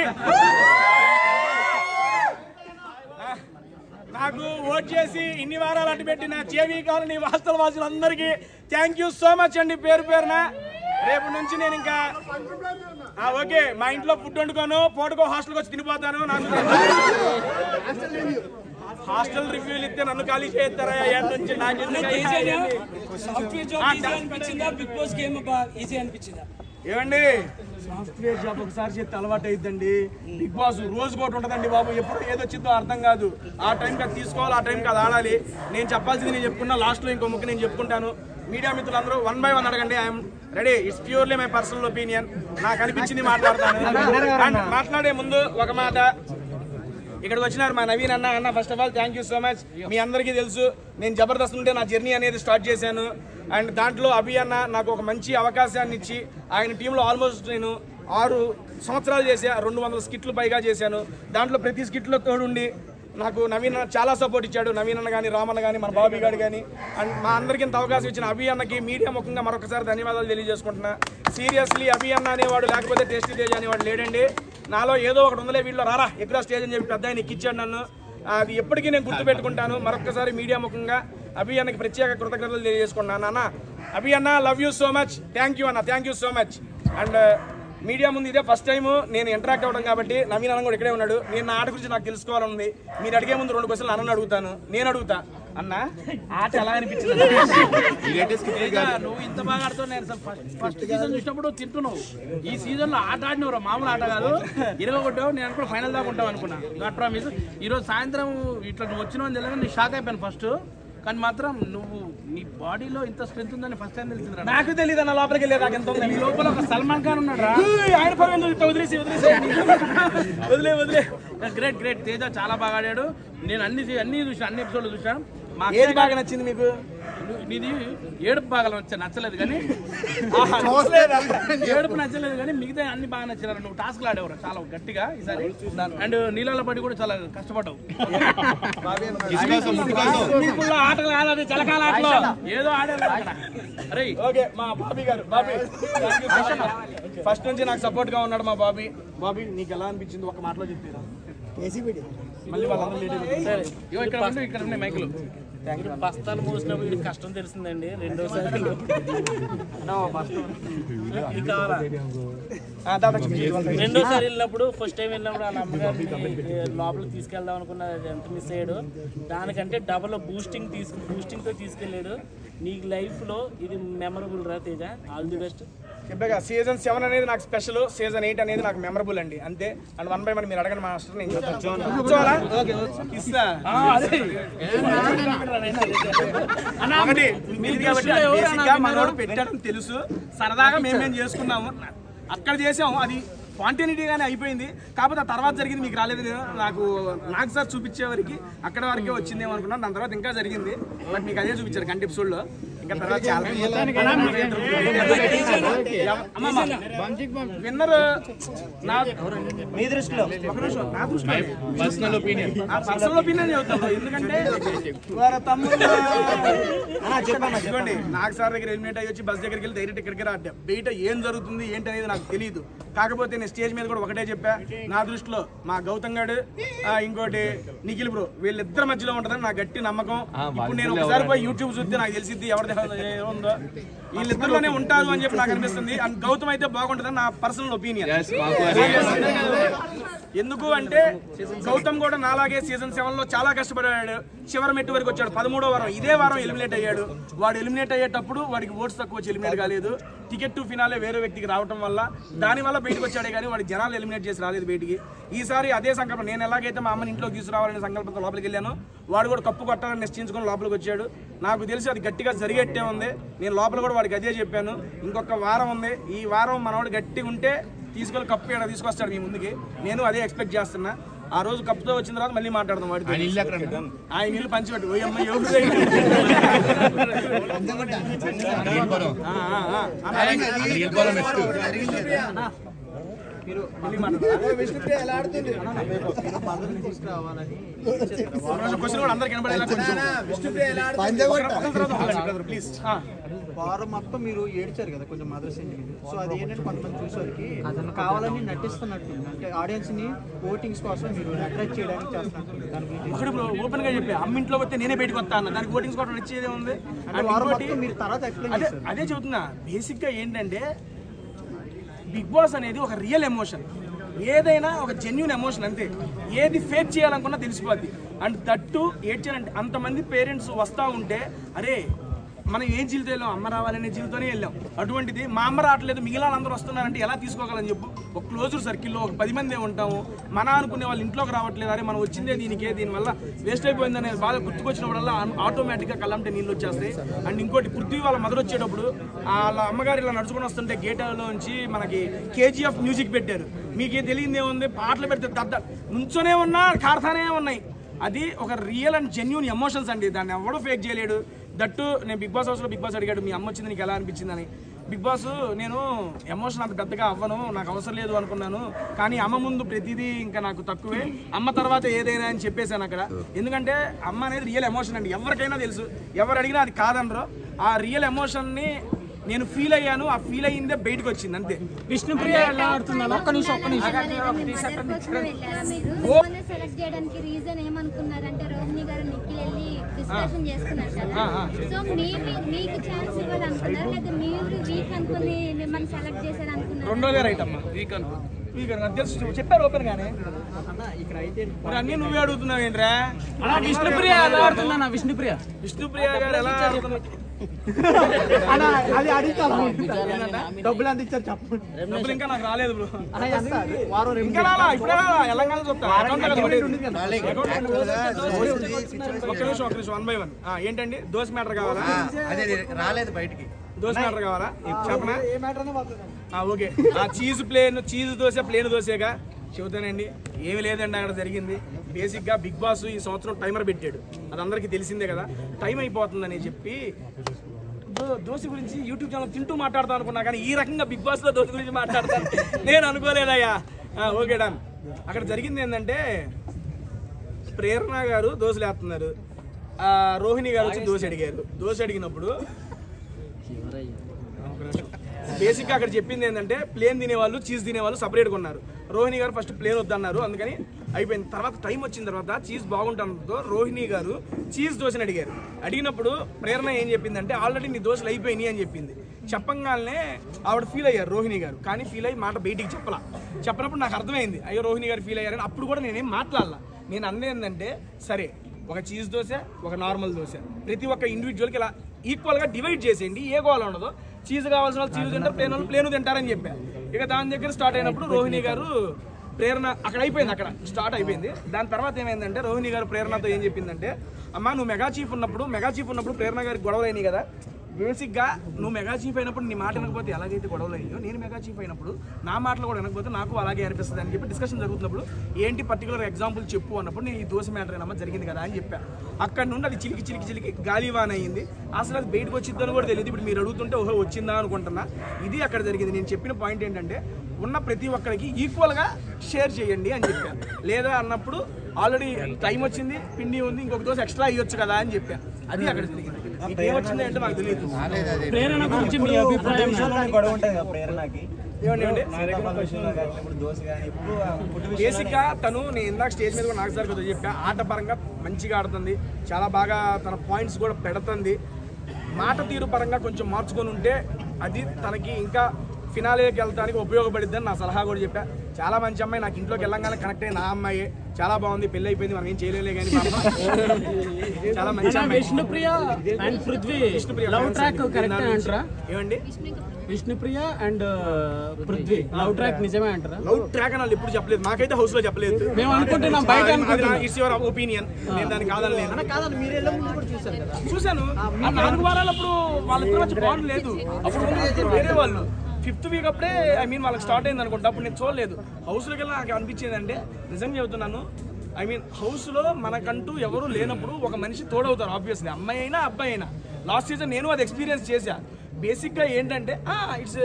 నాకు ఓట్ చేసి ఇన్ని వారాలు అడ్డు పెట్టిన జేవీ కాలనీ హాస్టల్ వాసులందరికీ థ్యాంక్ యూ సో మచ్ అండి పేరు పేరున. రేపు నుంచి నేను ఇంకా ఓకే మా ఇంట్లో ఫుడ్ వండుకోను, పూటకో హాస్టల్కి వచ్చి తినిపోతాను. నాకు హాస్టల్ రివ్యూలు ఇస్తే నన్ను ఖాళీ చేస్తారా నుంచి నాకు ఏమండి. సాఫ్ట్వేర్ జాబ్ ఒకసారి చేస్తే అలవాటు అయిద్దండి. బిగ్ బాస్ రోజు ఒకటి ఉంటుందండి బాబు, ఎప్పుడు ఏదొచ్చిందో అర్థం కాదు. ఆ టైంకి అది తీసుకోవాలి, ఆ టైంకి అది ఆడాలి. నేను చెప్పాల్సింది నేను చెప్పుకున్నా, లాస్ట్లో ఇంకో ముక్క నేను చెప్పుకుంటాను. మీడియా మిత్రులందరూ 1 by 1 అడగండి, I'm ready. It's purely my personal opinion, నాకు అనిపించింది మాట్లాడతాను. అండ్ మాట్లాడే ముందు ఒక మాట, ఇక్కడికి వచ్చినారు మా నవీన్ అన్న. First of all thank you so much. మీ అందరికీ తెలుసు నేను జబర్దస్త్ ఉంటే నా జర్నీ అనేది స్టార్ట్ చేశాను. అండ్ దాంట్లో అభి అన్న నాకు ఒక మంచి అవకాశాన్ని ఇచ్చి ఆయన టీంలో ఆల్మోస్ట్ నేను 6 సంవత్సరాలు చేశా. 200 స్కిట్లు పైగా చేశాను. దాంట్లో ప్రతి స్కిట్లో తోడుండి నాకు నవీన్ అన్న చాలా సపోర్ట్ ఇచ్చాడు. నవీన్ అన్న కానీ, రామన్న కానీ, మన బాబీ గారు కానీ, అండ్ మా అందరికీ ఇంత అవకాశం ఇచ్చిన అభి అన్నకి మీడియా ముఖంగా మరొకసారి ధన్యవాదాలు తెలియజేసుకుంటున్నా. సీరియస్లీ అభి అన్న అనేవాడు లేకపోతే టేస్టీ తేజ అనేవాడు లేడండి. నాలో ఏదో ఒకటి ఉందలే, వీళ్ళు రారా ఎక్కువ స్టేజ్ అని చెప్పి పెద్ద ఆయన ఎక్కిచ్చాడు నన్ను. అది ఎప్పటికీ నేను గుర్తుపెట్టుకుంటాను. మరొకసారి మీడియా ముఖంగా అభి అన్నకి ప్రత్యేక కృతజ్ఞతలు తెలియజేసుకున్నాను. అన్న అభి అన్న, love you so much, thank you అన్న, thank you so much. And media ముందు ఇదే ఫస్ట్ టైం నేను ఇంటరాక్ట్ అవ్వడం కాబట్టి నవీన్ అన్న కూడా ఇక్కడే ఉన్నాడు. నేను నా ఆట గురించి నాకు తెలుసుకోవాలని మీరు అడిగే ముందు 2 క్వశ్చన్లు అన్న అడుగుతాను. నేను అడుగుతా, అన్న ఆట ఎలా అనిపించింది? నువ్వు ఇంత బాగా ఆడుతావు. నేను ఫస్ట్ సీజన్ చూసినప్పుడు తింటున్నావు. ఈ సీజన్ లో ఆట ఆడినవరా, మామూలు ఆట కాదు. 21 నేను అనుకున్నా ఫైనల్ దాకా ఉంటావు అనుకున్నా. God promise. ఈరోజు సాయంత్రం ఇట్లా నువ్వు వచ్చినావు అని తెలియదు, నేను షాక్ అయిపోయాను ఫస్ట్. కానీ మాత్రం నువ్వు నీ బాడీలో ఇంత స్ట్రెంత్ ఉందని ఫస్ట్ టైం తెలిసింది. నాకు తెలియదు అన్న, లోపలికి వెళ్ళే నాకు ఎంత ఉంది. నీ లోపల ఒక సల్మాన్ ఖాన్ ఉన్నాడు. ఆయన వదిలేసి వదిలే. గ్రేట్. తేజ చాలా బాగా ఆడాడు. నేను అన్ని చూసాను, అన్ని ఎపిసోడ్లు చూసాను. ఏది బాగా నచ్చింది మీకు? నీది ఏడుపు బాగా నచ్చలేదు కానీ మిగతా అన్ని బాగా నచ్చారు. నువ్వు టాస్క్లు ఆడేవారు చాలా గట్టిగా ఈసారి. అండ్ నీళ్ళ పడి కూడా చాలా కష్టపడ్డావు. ఆటలు ఆడాలి, చలకాల ఆటలు ఏదో ఆడారు. అరే ఓకే, మా బాబీ గారు. ఫస్ట్ నుంచి నాకు సపోర్ట్ గా ఉన్నాడు మా బాబీ. నీకు ఎలా అనిపించింది ఒక మాటలో చెప్తారా? మళ్ళీ వాళ్ళందరూ ఇక్కడ ఉన్నాయి మైకులు. బస్తాలు మోసినప్పుడు ఇది కష్టం తెలిసిందండి. రెండోసారి వెళ్ళినప్పుడు ఫస్ట్ టైం వెళ్ళినప్పుడు వాళ్ళ అమ్మగారిని లోపలికి తీసుకెళ్దాం అనుకున్నది, ఎంత మిస్ అయ్యాడు. దానికంటే డబల్ బూస్టింగ్తో తీసుకెళ్ళాడు. నీకు లైఫ్లో ఇది మెమరబుల్ రా తేజ. All the best. చెప్పాక సీజన్ 7 అనేది నాకు స్పెషల్, సీజన్ 8 అనేది నాకు మెమరబుల్ అండి. అంతే. అండ్ 1 by 1 మీరు అడగండి మాస్టర్, నేను కూర్చోవాలా ఇస్తా ఒకటి మీరు కాబట్టి బేసిక్గా మనోడు పెట్టాడని తెలుసు, సరదాగా మేమేం చేసుకున్నాము, అక్కడ చేసాము, అది స్పాంటేనిటీగానే అయిపోయింది. కాకపోతే ఆ తర్వాత జరిగింది మీకు రాలేదు, నాకు సార్ చూపించే వరకు అక్కడ వరకే వచ్చిందేమో అనుకున్నాను. దాని తర్వాత ఇంకా జరిగింది, బట్ మీకు అదే చూపించారు కంటి ఎపిసోడ్లో. ఇంకా తర్వాత చాలా విన్నర్ మీ దృష్టిలో ఒక నిమిషం, నా దృష్టిలో పర్సనల్ ఒపీనియన్ చెబుతాను. ఎందుకంటే వారి తమ్ముడు చెప్పండి, నాకు సార్ దగ్గర ఎలిమినేట్ అయ్యి వచ్చి బస్ దగ్గరికి వెళ్ళి డైరెక్ట్ ఇక్కడికి రా, బయట ఏం జరుగుతుంది ఏంటి అనేది నాకు తెలియదు. కాకపోతే నేను స్టేజ్ మీద కూడా ఒకటే చెప్పా, నా దృష్టిలో మా గౌతమ్ గారు ఇంకోటి నిఖిల్ బ్రో వీళ్ళిద్దరి మధ్యలో ఉంటుందని నా గట్టి నమ్మకం. ఇప్పుడు నేను ఒకసారి పోయి యూట్యూబ్ చూస్తే నాకు తెలిసిద్ది ఎవరిది ఉందో, వీళ్ళిద్దరిలోనే ఉంటారు అని చెప్పి నాకు అనిపిస్తుంది. అండ్ గౌతమ్ అయితే బాగుంటుందని నా పర్సనల్ ఒపీనియన్. ఎందుకు అంటే గౌతమ్ కూడా నాలాగే సీజన్ 7లో చాలా కష్టపడ్డాడు, చివరి మెట్టు వరకు వచ్చాడు. 13వ వారం ఇదే వారం ఎలిమినేట్ అయ్యాడు. వాడు ఎలిమినేట్ అయ్యేటప్పుడు వాడికి ఓట్స్ తక్కువ వచ్చి ఎలిమినేట్ కాలేదు. టికెట్ టు ఫినాలే వేరే వ్యక్తికి రావడం వల్ల దానివల్ల బయటకు వచ్చాడే కానీ వాడికి జనాలు ఎలిమినేట్ చేసి రాలేదు బయటికి. ఈసారి అదే సంకల్పం, నేను ఎలాగైతే మా అమ్మని ఇంట్లోకి తీసుకురావాలనే సంకల్పంతో లోపలికి వెళ్ళాను, వాడు కూడా కప్పు కొట్టాలని నిశ్చయించుకొని లోపలికి వచ్చాడు. నాకు తెలిసి అది గట్టిగా జరిగేట్టే ఉంది. నేను లోపల కూడా వాడికి అదే చెప్పాను, ఇంకొక వారం ఉంది, ఈ వారం మనవాడు గట్టిగా ఉంటే తీసుకొని కప్పు ఇక్కడ తీసుకొస్తాడు మీ ముందుకి. నేను అదే ఎక్స్పెక్ట్ చేస్తున్నా. ఆ రోజు కప్పుతో వచ్చిన తర్వాత మళ్ళీ మాట్లాడదాం వాడికి. ఆయన నీళ్ళు పంచిపెట్టు ఓ అమ్మ ఎవరు ప్లీజ్. వారం మొత్తం మీరు ఏడ్చారు కదా కొంచెం మదర్స్ ఇంటికి. సో అది ఏంటంటే కొంతమంది చూసేవారికి కావాలని నటిస్తున్నట్టు, అంటే ఆడియన్స్ ని ఓటింగ్స్ కోసం మీరు అట్రాక్ట్ చేయడానికి చేస్తున్నారు. ఓపెన్ గా చెప్పి అమ్మ ఇంట్లో వస్తే నేనే బయటకు వస్తా అన్న, దానికి ఓటింగ్స్ కోసం నచ్చేదే ఉంది. మీరు తర్వాత ఎక్స్ప్లెయిన్ చేస్తారు. అదే చెబుతున్నా, బేసిక్ గా ఏంటంటే బిగ్ బాస్ అనేది ఒక రియల్ ఎమోషన్, ఏదైనా ఒక జెన్యూన్ ఎమోషన్ అంతే. ఏది ఫేక్ చేయాలనుకున్నా తెలిసిపోద్ది. అండ్ దట్టు ఏడ్చారంటే అంతమంది పేరెంట్స్ వస్తూ ఉంటే అరే మనం ఏం జీవితం వెళ్ళాం, అమ్మ రావాలనే జీవితంతోనే వెళ్ళాం. అటువంటిది మా అమ్మ రావట్లేదు మిగిలిన అందరూ వస్తున్నారంటే ఎలా తీసుకోగలని చెప్పు. ఒక క్లోజ్డ్ సర్కిల్లో ఒక 10 మందే ఉంటాము, మన అనుకునే వాళ్ళు ఇంట్లోకి రావట్లేదు, అరే మనం వచ్చిందే దీనికే, దీనివల్ల వేస్ట్ అయిపోయిందనే బాగా గుర్తుకొచ్చినప్పుడల్లా ఆటోమేటిక్గా కళ్ళంటే నీళ్ళు వచ్చేస్తాయి. అండ్ ఇంకోటి పృథ్వీ వాళ్ళ మదర్ వచ్చేటప్పుడు వాళ్ళ అమ్మగారు ఇలా నడుచుకుని వస్తుంటే గేట్లో నుంచి మనకి KGF మ్యూజిక్ పెట్టారు. మీకే తెలియదు ఏముంది, పాటలు పెడితే దద్ద నుంచోనే ఉన్నా కారుతానే ఉన్నాయి. అది ఒక రియల్ అండ్ జెన్యూన్ ఎమోషన్స్ అండి, దాన్ని ఎవడో ఫేక్ చేయలేడు. దట్టు నేను బిగ్ బాస్ హౌస్లో బిగ్ బాస్ అడిగాడు మీ అమ్మ వచ్చింది నీకు ఎలా అనిపించిందని. బిగ్ బాస్ నేను ఎమోషన్ అంత పెద్దగా అవ్వను, నాకు అవసరం లేదు అనుకున్నాను, కానీ అమ్మ ముందు ప్రతిదీ ఇంకా నాకు తక్కువే, అమ్మ తర్వాత ఏదైనా అని చెప్పేశాను అక్కడ. ఎందుకంటే అమ్మ అనేది రియల్ ఎమోషన్ అండి, ఎవరికైనా తెలుసు, ఎవరు అడిగినా అది కాదనరు. ఆ రియల్ ఎమోషన్ని నేను ఫీల్ అయ్యాను, ఆ ఫీల్ అయ్యిందే బయటకు వచ్చింది అంతే. విష్ణుప్రియ ఎలా ఆడుతున్నాను ఒక్క నిమిషం సెలెక్ట్ చేయడానికి రీజన్ ఏమనుకున్నారంటే రోహిణి గారు నిఖిల్ వెళ్ళి డిస్కషన్ చేసుకున్నారు కదా, సో మీకు ఛాన్స్ ఇవ్వాలనుకున్నారు లేదా మీరు వీక్ అనుకుని మిమ్మల్ని సెలెక్ట్ చేశారు అనుకున్నారు? రెండోదే రైట్ అమ్మా, వీక్ చెప్పారు ఓపెన్ గానే. ఇక్కడ అయితే అన్ని నువ్వే అడుగుతున్నావు ఏంట్రా? విష్ణుప్రియ ఎలా ఆడుతున్నా? విష్ణుప్రియ గారు ఎలా ఆడుతున్నారు? అది అడుగుతాను, డబ్బులు ఎంత ఇచ్చారు చెప్పండి. డబ్బులు ఇంకా నాకు రాలేదు బ్రో, వారం ఇంకా రాలా, ఇప్పుడే రాలా, ఎలాగ చెప్తా. ఒక్క నిమిషం 1 by 1 ఏంటండి దోశ మ్యాటర్ కావాలా? రాలేదు బయటికి, దోశ మ్యాటర్ కావాలా చెప్పనా? ఓకే, చీజ్ దోశ ప్లేన్ దోశగా చెబుతానండి. ఏమి లేదండి అక్కడ జరిగింది. బేసిక్గా బిగ్ బాస్ ఈ సంవత్సరం టైమర్ పెట్టాడు, అది అందరికీ తెలిసిందే కదా. టైం అయిపోతుందని చెప్పి దోశ గురించి యూట్యూబ్ ఛానల్ తింటూ మాట్లాడతాను అనుకున్నా, కానీ ఈ రకంగా బిగ్ బాస్లో దోశ గురించి మాట్లాడతాను నేను అనుకోలేదయ్యా. Okay done. అక్కడ జరిగింది ఏంటంటే ప్రేరణ గారు దోశలు వేస్తున్నారు, రోహిణి గారు వచ్చి దోశ అడిగారు. దోశ అడిగినప్పుడు బేసిక్గా అక్కడ చెప్పింది ఏంటంటే ప్లేన్ తినేవాళ్ళు చీజ్ తినేవాళ్ళు సపరేట్గా ఉన్నారు. రోహిణి గారు ఫస్ట్ ప్లేన్ వద్దన్నారు, అందుకని అయిపోయింది. తర్వాత టైం వచ్చిన తర్వాత చీజ్ బాగుంటుందో రోహిణి గారు చీజ్ దోశని అడిగారు. అడిగినప్పుడు ప్రేరణ ఏం చెప్పిందంటే ఆల్రెడీ నీ దోశలు అయిపోయినాయి అని చెప్పింది. చెప్పంగానే ఆవిడ ఫీల్ అయ్యారు రోహిణి గారు, కానీ ఫీల్ అయ్యి మాట బయటికి చెప్పినప్పుడు నాకు అర్థమైంది అయ్యో రోహిణి గారు ఫీల్ అయ్యారని. అప్పుడు కూడా నేనేం మాట్లాడాల. నేను అన్న ఏంటంటే సరే ఒక చీజ్ దోశ ఒక నార్మల్ దోశ ప్రతి ఒక్క ఇండివిజువల్కి ఇలా ఈక్వల్గా డివైడ్ చేసేయండి, ఏ గోల ఉండదు. చీజ్ కావాల్సిన వాళ్ళు చీజ్ తింటారు, ప్లేన్ వాళ్ళు ప్లేను తింటారని చెప్పారు. ఇక దాని దగ్గర స్టార్ట్ అయినప్పుడు రోహిణి గారు ప్రేరణ అక్కడ అయిపోయింది, అక్కడ స్టార్ట్ అయిపోయింది. దాని తర్వాత ఏమైందంటే రోహిణి గారు ప్రేరణతో ఏం చెప్పిందంటే, అమ్మ నువ్వు మెగా చీఫ్ ఉన్నప్పుడు ప్రేరణ గారికి గొడవలు అయినాయి కదా, బేసిక్గా నువ్వు మెగా చీఫ్ అయినప్పుడు నీ మాట వినకపోతే ఎలాగైతే గొడవలు అయ్యో, నేను మెగా చీఫ్ అయినప్పుడు నా మాటలు కూడా వినకపోతే నాకు అలాగే అనిపిస్తుంది అని చెప్పి డిస్కషన్ జరుగుతున్నప్పుడు ఏంటి పర్టికులర్ ఎగ్జాంపుల్ చెప్పు అన్నప్పుడు నేను ఈ దోశ మ్యాటర్ ఏమన్నా జరిగింది కదా అని చెప్పాను. అక్కడ నుండి అది చిలికి గాలివాన్ అయ్యింది. అసలు అది బయటకు వచ్చిద్దని కూడా తెలియదు. ఇప్పుడు మీరు అడుగుతుంటే ఓహో వచ్చిందా అనుకుంటున్నా. ఇది అక్కడ జరిగింది. నేను చెప్పిన పాయింట్ ఏంటంటే ఉన్న ప్రతి ఒక్కరికి ఈక్వల్గా షేర్ చేయండి అని చెప్పాను. లేదా అన్నప్పుడు ఆల్రెడీ టైం వచ్చింది, పిండి ఉంది, ఇంకొక దోశ ఎక్స్ట్రా ఇవ్వచ్చు కదా అని చెప్పాను. అది అక్కడ జరిగింది. ఏమొచ్చింది అంటే నాకు తెలియదు. ప్రేరణ గురించి మీ అభిప్రాయం? బేసిక్ గా తను నేను ఇందాక స్టేజ్ మీద కూడా నాకు సార్ కదా చెప్పా, ఆట పరంగా మంచిగా ఆడుతుంది, చాలా బాగా తన పాయింట్స్ కూడా పెడుతుంది. మాట తీరు పరంగా కొంచెం మార్చుకొని ఉంటే అది తనకి ఇంకా ఫినాలేకి వెళ్ళడానికి ఉపయోగపడిద్దని నా సలహా కూడా చెప్పా. చాలా మంచి అమ్మాయి, నాకు ఇంట్లోకి వెళ్ళంగానే కనెక్ట్ అయిన నా అమ్మాయి, చాలా బాగుంది, పెళ్లి అయిపోయింది, మనం ఏం చేయలేలే కానీ చాలా మంచి అమ్మాయి. Vishnupriya and Prithvi love track correct అంటారా? ఏమండి Vishnupriya and Prithvi love track నిజమే అంటారా? లవ్ ట్రాక్ అని వాళ్ళు ఎప్పుడు చెప్పలేదు, మాకైతే హౌస్ లో చెప్పలేదు. మేము అనుకుంటున్నాం బయట. ఇట్స్ యువర్ ఒపీనియన్, నేను దాన్ని కాదనలేదు. కాదండి, మీరు వెళ్ళే ముందు కూడా చూసారు కదా. చూశాను. ఆ 4 వారాలప్పుడు వాళ్ళిద్దరు మధ్య బాండ్ లేదు. అప్పుడు వేరే వాళ్ళు 5th వీక్ అప్పుడే వాళ్ళకి స్టార్ట్ అయింది అనుకుంటా. అప్పుడు నేను చూడలేదు. హౌస్లోకి వెళ్ళి నాకు అనిపించేది అంటే, నిజంగా చెబుతున్నాను, హౌస్లో మనకంటూ ఎవరు లేనప్పుడు ఒక మనిషి తోడవుతారు ఆబ్వియస్లీ, అమ్మాయి అయినా అబ్బాయి అయినా. లాస్ట్ సీజన్ నేను అది ఎక్స్పీరియన్స్ చేశా. బేసిక్గా ఏంటంటే ఇట్స్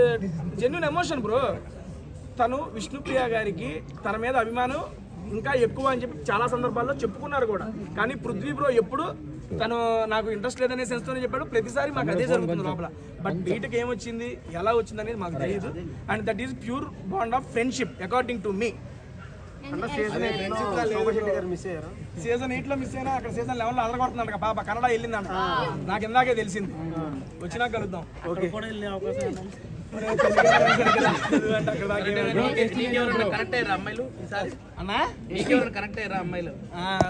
జెన్యూన్ ఎమోషన్ బ్రో. తను విష్ణుప్రియ గారికి తన మీద అభిమానం ఇంకా ఎక్కువ అని చెప్పి చాలా సందర్భాల్లో చెప్పుకున్నారు కూడా. కానీ పృథ్వీ బ్రో ఎప్పుడు తను నాకు ఇంట్రెస్ట్ లేదనే సెన్స్తోనే చెప్పాడు. ప్రతిసారి మాకు అదే జరుగుతుంది లోపల. బట్ బయటకు ఏమొచ్చింది, ఎలా వచ్చింది అనేది మాకు తెలియదు. And that is pure bond of friendship according to me. Season 8లో మిస్ అయినా అక్కడ సీజన్ 11లో అదరగొడుతుందంట పాప. కన్నడ వెళ్ళిందంట, నాకు ఇందాకే తెలిసింది. వచ్చినాక కలుద్దాం.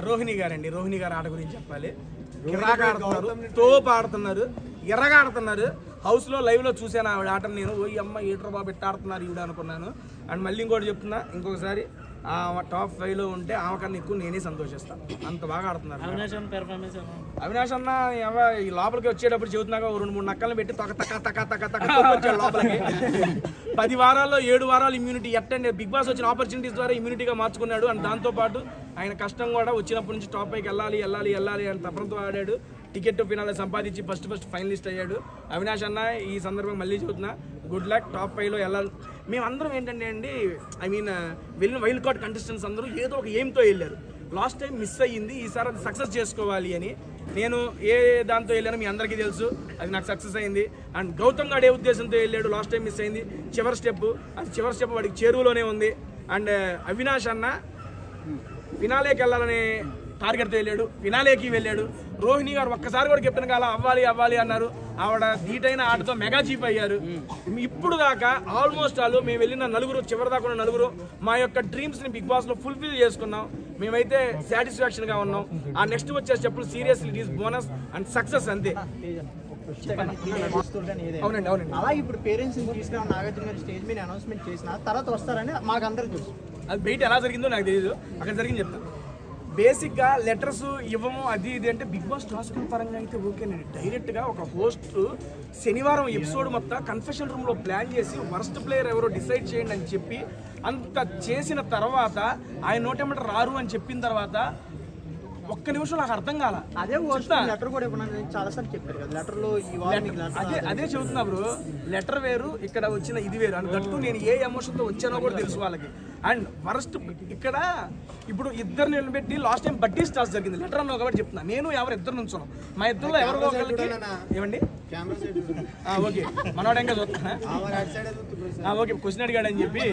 రోహిణి గారండి, రోహిణి గారు ఆట గురించి చెప్పాలి. కిరాగా ఆడుతున్నారు, తోపు ఆడుతున్నారు, ఎర్రగా ఆడుతున్నారు. హౌస్ లో లైవ్ లో చూసాను ఆవిడ ఆటను. నేను ఓ అమ్మ ఏట్రో బాబు ఎట్ట ఆడుతున్నారు ఈవిడ అనుకున్నాను. అండ్ మళ్ళీ ఇంకోటి చెప్తున్నా, ఇంకొకసారి టాప్ 5లో ఉంటే ఆమె కన్నా ఎక్కువ నేనే సంతోషిస్తాను. అంత బాగా ఆడుతున్నారు. అవినాష్ అన్న ఈ లోపలికి వచ్చేటప్పుడు చెబుతున్నాక 2-3 నక్కలను పెట్టి వచ్చాడు లోపలికి. 10 వారాల్లో 7 వారాలు ఇమ్యూనిటీ ఎట్టండి బిగ్ బాస్ వచ్చిన ఆపర్చునిటీస్ ద్వారా ఇమ్యూనిటీగా మార్చుకున్నాడు. అండ్ దాంతోపాటు ఆయన కష్టం కూడా వచ్చినప్పటి నుంచి టాప్ 5కి వెళ్ళాలి అని తపనతో ఆడాడు. టికెట్ ఫినాలే సంపాదించి ఫస్ట్ ఫైనలిస్ట్ అయ్యాడు. అవినాష్ అన్న ఈ సందర్భంగా మళ్ళీ చెబుతున్నా, గుడ్ లక్, టాప్ 5లో వెళ్ళాలి. మేమందరం ఏంటంటే అండి, వెళ్ళిన వైల్డ్ కార్డ్ కంటెస్టెంట్స్ అందరూ ఏదో ఒక ఎయిమ్తో వెళ్ళారు. లాస్ట్ టైం మిస్ అయ్యింది, ఈసారి అది సక్సెస్ చేసుకోవాలి అని. నేను ఏ దాంతో వెళ్ళానో మీ అందరికీ తెలుసు, అది నాకు సక్సెస్ అయింది. అండ్ గౌతమ్ గారు ఏ ఉద్దేశంతో వెళ్ళాడు, లాస్ట్ టైం మిస్ అయింది. చివరి స్టెప్ వాడికి చేరువలోనే ఉంది. అండ్ అవినాష్ అన్న ఫినాలేకి వెళ్ళాలనే టార్గెట్తో వెళ్ళాడు, ఫినాలేకి వెళ్ళాడు. రోహిణి గారు ఒక్కసారి కూడా కెప్టెన్ కాల అవ్వాలి అన్నారు. ఆవిడ ధీటైన ఆటతో మెగా చీఫ్ అయ్యారు. ఇప్పుడు దాకా ఆల్మోస్ట్ వాళ్ళు మేము వెళ్ళిన చివరి దాకా ఉన్న నలుగురు మా యొక్క డ్రీమ్స్ని బిగ్ బాస్లో ఫుల్ఫిల్ చేసుకున్నాం. మేమైతే సాటిస్ఫాక్షన్గా ఉన్నాం. ఆ నెక్స్ట్ వచ్చే స్టెప్పులు seriously it is bonus and success అంతే. అవునండి. అలా ఇప్పుడు పేరెంట్స్ తీసుకురా నాగార్జున గారు స్టేజ్ మీద అనౌన్స్మెంట్ చేసిన తర్వాత వస్తారని మాకు అందరూ తెలుసు. అది బయట ఎలా జరిగిందో నాకు తెలియదు, అక్కడ జరిగింది చెప్తాను. బేసిక్గా లెటర్స్ ఇవ్వము అది ఇది అంటే బిగ్ బాస్ టాస్క్ పరంగా అయితే ఓకేనండి. డైరెక్ట్గా ఒక హోస్ట్ శనివారం ఎపిసోడ్ మొత్తం కన్ఫెషన్ రూమ్లో ప్లాన్ చేసి వర్స్ట్ ప్లేయర్ ఎవరో డిసైడ్ చేయండి అని చెప్పి అంత చేసిన తర్వాత ఆయన నోటెమ్మట రారు అని చెప్పిన తర్వాత ఒక్క నిమిషం నాకు అర్థం కాల. అదే లెటర్ కూడా చాలా సార్లు చెప్పారు కదా, లెటర్లో అదే చెబుతున్నా బ్రో. లెటర్ వేరు, ఇక్కడ వచ్చిన ఇది వేరు. అండ్ దట్టు నేను ఏ ఎమోషన్తో వచ్చానో కూడా తెలుసు వాళ్ళకి. అండ్ వరస్ట్ ఇక్కడ ఇప్పుడు ఇద్దరు నిలబెట్టి లాస్ట్ టైం బడ్డీ స్టార్స్ జరిగింది. లెటర్ అన్నావు కాబట్టి చెప్తున్నా, నేను ఇద్దరు నుంచున్నాం. మా ఇద్దరులో ఎవరిలో ఒకరికి ఏమండి ఓకే మనవాడు ఇంకా చూస్తున్నా ఓకే క్వశ్చన్ అడిగాడు అని చెప్పి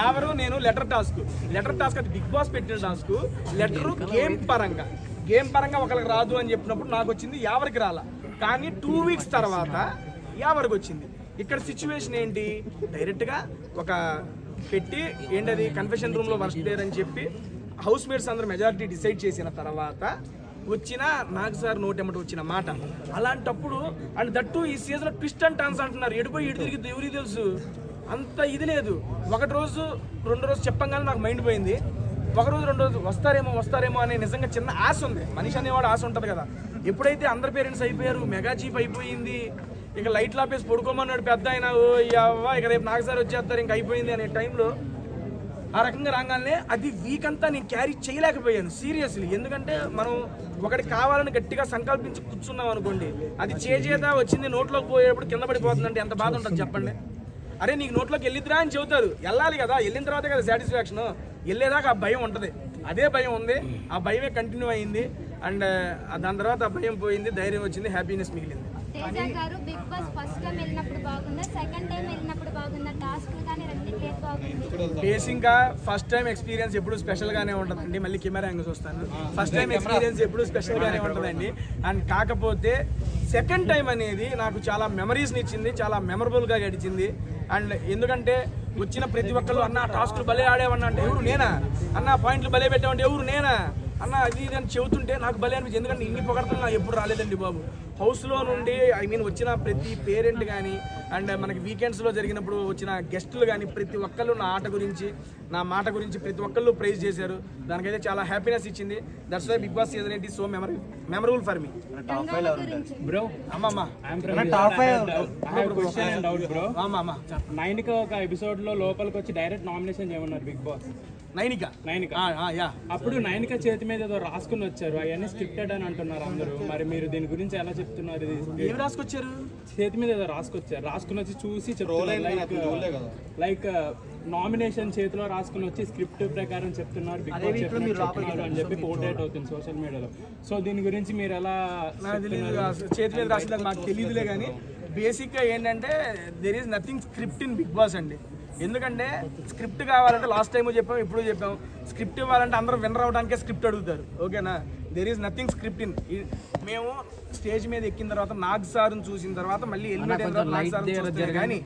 ఎవరు నేను లెటర్ టాస్క్ అది బిగ్ బాస్ పెట్టిన టాస్క్. లెటర్ గేమ్ పరంగా ఒకరికి రాదు అని చెప్పినప్పుడు నాకు వచ్చింది, ఎవరికి రాలా. కానీ 2 వీక్స్ తర్వాత ఎవరికి వచ్చింది. ఇక్కడ సిచ్యువేషన్ ఏంటి, డైరెక్ట్గా ఒక పెట్టి ఏంటది కన్ఫెషన్ రూమ్లో వర్స్ట్ ప్లేయర్ అని చెప్పి హౌస్ మేట్స్ అందరూ మెజారిటీ డిసైడ్ చేసిన తర్వాత వచ్చిన నాగ్ సార్ నోటెమ్మట వచ్చిన మాట. అలాంటప్పుడు అండ్ దట్టు ఈ సీజన్లో ట్విస్ట్ అండ్ టర్న్స్ అంటున్నారు. ఎడిపోయి ఎటు తిరిగి ఎవరికి తెలుసు, అంత ఇది లేదు. ఒకటి రోజు 2 రోజు చెప్పంగానే నాకు మైండ్ పోయింది. ఒక రోజు 2 రోజు వస్తారేమో అనే నిజంగా చిన్న ఆశ ఉంది. మనిషి అనేవాడు ఆశ ఉంటుంది కదా. ఎప్పుడైతే అందరి పేరెంట్స్ అయిపోయారు, మెగా చీఫ్ అయిపోయింది, ఇక లైట్లు ఆపేసి పడుకోమన్నాడు పెద్ద ఆయన, ఇక రేపు నాగ్ సార్ వచ్చేస్తారు ఇంక అయిపోయింది అనే టైంలో ఆ రకంగా రాగానే అది వీక్ అంతా నేను క్యారీ చేయలేకపోయాను సీరియస్లీ. ఎందుకంటే మనం ఒకటి కావాలని గట్టిగా సంకల్పించి కూర్చున్నాం అనుకోండి, అది చేత వచ్చింది నోట్లోకి పోయేటప్పుడు కింద పడిపోతుందంటే ఎంత బాధ ఉంటుంది చెప్పండి. అరే నీకు నోట్లోకి వెళ్ళిద్దిరా అని చెబుతారు, వెళ్ళాలి కదా, వెళ్ళిన తర్వాతే కదా సాటిస్ఫాక్షన్. వెళ్ళేదాకా ఆ భయం ఉంటుంది, అదే భయం ఉంది, ఆ భయమే కంటిన్యూ అయింది. అండ్ దాని తర్వాత ఆ భయం పోయింది, ధైర్యం వచ్చింది, హ్యాపీనెస్ మిగిలింది. తేజ గారు బిగ్ బాస్ ఫస్ట్ టైం వెళ్ళినప్పుడు బాగుందా, సెకండ్ టైం వెళ్ళినప్పుడు బాగుందా, టాస్క్లు కానీ రెండింటికి ఏది బాగుంది? బేసిక్గా ఫస్ట్ టైం ఎక్స్పీరియన్స్ ఎప్పుడు స్పెషల్గానే ఉంటుందండి. మళ్ళీ కెమెరా యాంగిల్స్ వస్తాను. ఫస్ట్ టైం ఎక్స్పీరియన్స్ ఎప్పుడు స్పెషల్గానే ఉంటుందండి. అండ్ కాకపోతే సెకండ్ టైం అనేది నాకు చాలా మెమరీస్ని ఇచ్చింది, చాలా మెమరబుల్గా గడిచింది. అండ్ ఎందుకంటే వచ్చిన ప్రతి ఒక్కళ్ళు అన్న టాస్క్లు భలే ఆడేవన్నా అంటే ఎవరు నేనా, అన్న పాయింట్లు భలే పెట్టామంటే ఎవరు నేనా, అన్న అది ఇది అని చెబుతుంటే నాకు భలే అనిపించింది. ఎందుకంటే ఇన్ని పొగడతలు నాకు ఎప్పుడు రాలేదండి బాబు. హౌస్లో నుండి వచ్చిన ప్రతి పేరెంట్ కానీ అండ్ మనకి వీకెండ్స్లో జరిగినప్పుడు వచ్చిన గెస్టులు కానీ ప్రతి ఒక్కళ్ళు నా ఆట గురించి, నా మాట గురించి ప్రతి ఒక్కళ్ళు ప్రైజ్ చేశారు. దానికైతే చాలా హ్యాపీనెస్ ఇచ్చింది. That's why Big Boss season 8 so memorable for me. Bro అమ్మమ్మ అమ్మమ్మ నైనిక ఒక ఎపిసోడ్ లో లోపలికి వచ్చి డైరెక్ట్ నామినేషన్ చేయమన్నారు బిగ్ బాస్. నైనిక అప్పుడు నైనిక చేతి మీద ఏదో రాసుకుని వచ్చారు, అవన్నీ స్క్రిప్టెడ్ అని అంటున్నారు అందరూ. మరి మీరు దీని గురించి ఎలా చెప్తున్నారు? ఏం రాసుకొచ్చారు? చేతి మీద ఏదో రాసుకుని వచ్చి చూసి లైక్ నామినేషన్ చేతిలో రాసుకుని వచ్చి స్క్రిప్ట్ ప్రకారం చెప్తున్నారు బిగ్ బాస్ చెప్తున్నారు అని చెప్పి పోర్ట్రేట్ అవుతుంది సోషల్ మీడియాలో. సో దీని గురించి మీరు ఎలా? చేతి మీద రాసిన మాకు తెలియదులే, కానీ బేసిక్గా ఏంటంటే there is nothing script in Big Boss అండి. ఎందుకంటే స్క్రిప్ట్ కావాలంటే లాస్ట్ టైం చెప్పాము, ఇప్పుడు చెప్పాము, స్క్రిప్ట్ ఇవ్వాలంటే అందరూ విన్నర్ అవడానికే స్క్రిప్ట్ అడుగుతారు. ఓకేనా? There is nothing script in. మేము స్టేజ్ మీద ఎక్కిన తర్వాత నాగ్ సార్ని చూసిన తర్వాత మళ్ళీ ఎలిమినేట్ అయిన తర్వాత నాగ్ సార్ని చూస్తే కానీ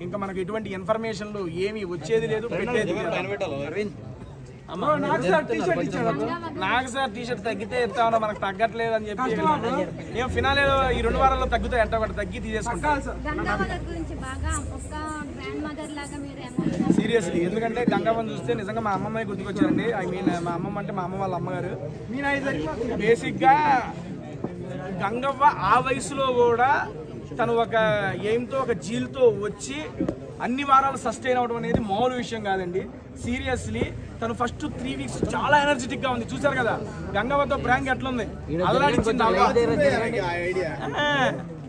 ఇంకా మనకు ఎటువంటి ఇన్ఫర్మేషన్లు ఏమీ వచ్చేది లేదు, పెట్టేది లేదు. నాగ్ సార్ టీషర్ట్ తగ్గితే ఇస్తామన్నా, మనకు తగ్గట్లేదు అని చెప్పి మేము ఫినాలే ఈ 2 వారాల్లో తగ్గుతాయి ఎంట ఒకటి తగ్గి తీసేసుకుంటాం సీరియస్లీ. ఎందుకంటే గంగవ్వని చూస్తే నిజంగా మా అమ్మమ్మ గుర్తుకొచ్చారండి. ఐ మీన్ మా అమ్మమ్మ అంటే మా అమ్మ వాళ్ళ అమ్మగారు. బేసిక్గా గంగవ్వ ఆ వయసులో కూడా తను ఒక ఎయిమ్తో ఒక జీల్తో వచ్చి అన్ని వారాలు సస్టైన్ అవడం అనేది మామూలు విషయం కాదండి. సీరియస్లీ తను ఫస్ట్ 3 వీక్స్ చాలా ఎనర్జెటిక్ గా ఉంది. చూసారు కదా గంగవ్వతో ప్రాంక్ ఎట్లుంది, అల్లాడించింది,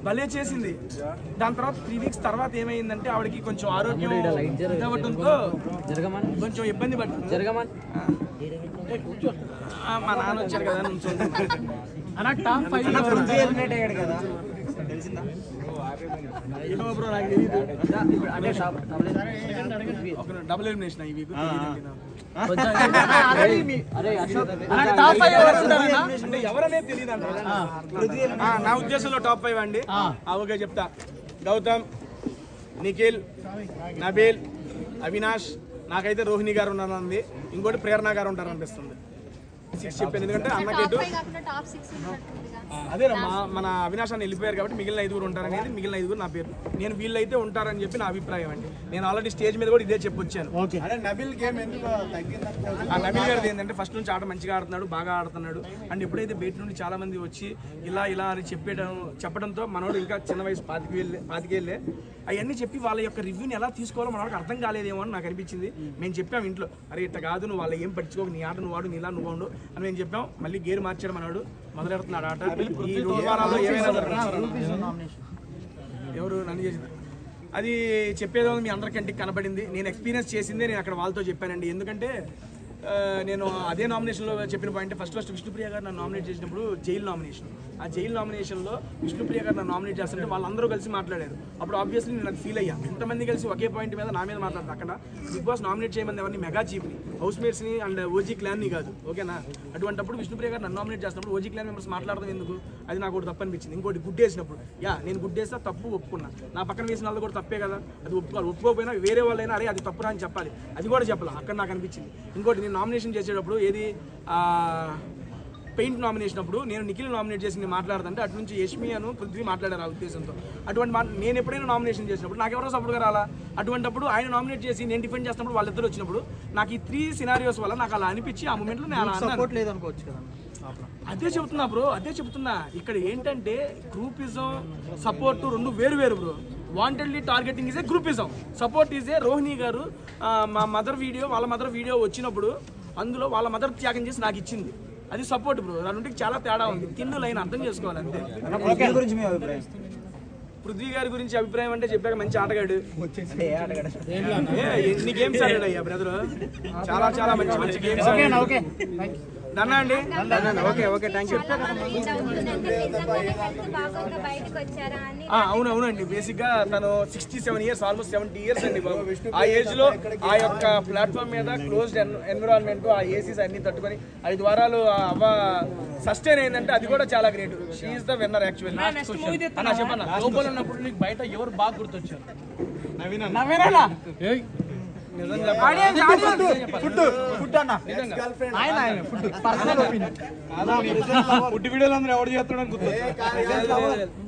భలే చేసింది. దాని తర్వాత 3 వీక్స్ తర్వాత ఏమైందంటే ఆవిడకి కొంచెం ఆరోగ్యం ఇవ్వడంతో కొంచెం ఇబ్బంది పడుతుంది. మా నాన్న వచ్చారు కదా డబుల్ ఎలిమినేషన్ ఈ వీక్. అంటే ఎవరనే తెలియదు అంట. నా ఉద్దేశంలో టాప్ 5 అండి. ఓకే చెప్తా. గౌతమ్, నిఖిల్, నబీల్, అవినాష్, నాకైతే రోహిణి గారు ఉన్నారండి, ఇంకోటి ప్రేరణ గారు ఉంటారనిపిస్తుంది. 6 చెప్పాను ఎందుకంటే అన్నకేటు అదేనమ్మా మన అవినాష్ అని వెళ్ళిపోయారు కాబట్టి మిగిలిన 5 ఉంటారనేది, మిగిలిన 5 నా పేరు. నేను వీళ్ళైతే ఉంటారని చెప్పి నా అభిప్రాయం అండి. నేను ఆల్రెడీ స్టేజ్ మీద కూడా ఇదే చెప్పొచ్చాను. నబీల్ గారిది ఏంటంటే ఫస్ట్ నుంచి ఆట మంచిగా ఆడుతున్నాడు, బాగా ఆడుతున్నాడు. అండ్ ఎప్పుడైతే బయట నుండి చాలా మంది వచ్చి ఇలా అని చెప్పడంతో మనోడు ఇంకా చిన్న వయసు 25 ఏళ్ళే అవన్నీ చెప్పి వాళ్ళ యొక్క రివ్యూని ఎలా తీసుకోవాలో మనకు అర్థం కాలేదేమో అని నాకు అనిపించింది. మేము చెప్పాం ఇంట్లో, అరే ఇట్లా కాదు, నువ్వు వాళ్ళ ఏం పట్టించుకోకు, నీ ఆట నువ్వు వాడు, నీలా నువ్వు ఉండు అని మేము చెప్పాం. మళ్ళీ గేరు మార్చాడు మనోడు, మొదలెడుతున్నాడు ఆట. ఈ 2 వారాల్లో ఏమైనా ఎవరు నన్ను చేసింది అది చెప్పేదో మీ అందరికంటికి కనబడింది. నేను ఎక్స్పీరియన్స్ చేసిందే నేను అక్కడ వాళ్ళతో చెప్పానండి. ఎందుకంటే నేను అదే నామినేషన్లో చెప్పిన పాయింట్ ఫస్ట్ విష్ణుప్రియ గారు నన్ను నామినేట్ చేసినప్పుడు జైలు నామినేషన్, ఆ జైలు నామినేషన్లో విష్ణుప్రియ గారు నన్ను నామినేట్ చేస్తుంటే వాళ్ళందరూ కలిసి మాట్లాడారు. అప్పుడు ఆబ్వియస్లీ నేను అది ఫీల్ అయ్యా, ఎంతమంది కలిసి ఒకే పాయింట్ మీద నా మీద మాట్లాడతారు. అక్కడ బిగ్ బాస్ నామినేట్ చేయమని ఎవరిని, మెగా చీఫ్ని, హౌస్ మేట్స్ని అండ్ ఓజీ క్లాన్ని కాదు. ఓకేనా? అటువంటిప్పుడు విష్ణుప్రియ గారు నన్ను నామినేట్ చేసినప్పుడు ఓజీ క్లాన్ మెంబర్స్ మాట్లాడడం ఎందుకు, అది నాకు ఒకటి తప్పు అనిపించింది. ఇంకోటి గుడ్ వేసినప్పుడు నేను గుడ్ వేస్తా తప్పు ఒప్పుకున్నా, నా పక్కన వేసిన వాళ్ళు కూడా తప్పే కదా, అది ఒప్పుకోవాలి. ఒప్పుకోకపోయినా వేరే వాళ్ళైనా అరే అది తప్పురా అని చెప్పాలి, అది కూడా చెప్పాలి. అక్కడ నాకు అనిపించింది. ఇంకోటి నేను నామినేషన్ చేసేటప్పుడు ఏది పెయింట్ నామినేషన్ అప్పుడు నేను నిఖిల్ నామినేట్ చేసి నేను మాట్లాడుతుంటే అటు నుంచి యష్మి అను పృథ్వీ మాట్లాడారు ఆ ఉద్దేశంతో. అటువంటి నేను ఎప్పుడైనా నామినేషన్ చేసినప్పుడు నాకు ఎవరో సపోర్ట్గా రాలా, అటువంటిప్పుడు ఆయన నామినేట్ చేసి నేను డిఫెండ్ చేసినప్పుడు వాళ్ళిద్దరు వచ్చినప్పుడు నాకు ఈ 3 సినారియోస్ వల్ల నాకు అలా అనిపించి ఆ మూమెంట్లో నేను అలా సపోర్ట్ లేదనుకోవచ్చు కదా. అదే చెప్తున్నా బ్రో, అదే చెప్తున్నా. ఇక్కడ ఏంటంటే గ్రూపిజం సపోర్ట్ రెండు వేరు bro. Wantedly targeting is a groupism, support is a Rohini గారు మా మదర్ వీడియో వాళ్ళ మదర్ వీడియో వచ్చినప్పుడు అందులో వాళ్ళ మదర్ త్యాగం చేసి నాకు ఇచ్చింది, అది సపోర్ట్ బ్రో. రెండింటికి చాలా తేడా ఉంది, తిన్ను లైన్ అర్థం చేసుకోవాలి అంతే. పృథ్వీ గారి గురించి అభిప్రాయం అంటే చెప్పాక మంచి ఆటగాడు, ఎన్ని గేమ్స్ ఆడాడు అయ్యా బ్రదర్, చాలా చాలా మంచి గేమ్స్ ఆడాడు. దన్నా అండి. Okay thank you. అవునండి, బేసిక్ గా తను 67 ఇయర్స్, ఆల్మోస్ట్ 70 ఇయర్స్ అండి బాబు. ఆ ఏజ్ లో ఆ యొక్క ప్లాట్ఫామ్ మీద క్లోజ్డ్ ఎన్విరాన్మెంట్, ఆ ఏసీస్ అన్ని తట్టుకొని 5 వారాలు అవ్వ సస్టైన్ అయిందంటే అది కూడా చాలా great. She is the winner actually. చెప్పన్నా లోపల ఉన్నప్పుడు నీకు బయట ఎవరు బాగా గుర్తొచ్చారు? ఫుడ్ వీడియోలు అందరూ ఎవరు చేస్తున్నాడు గుర్తు,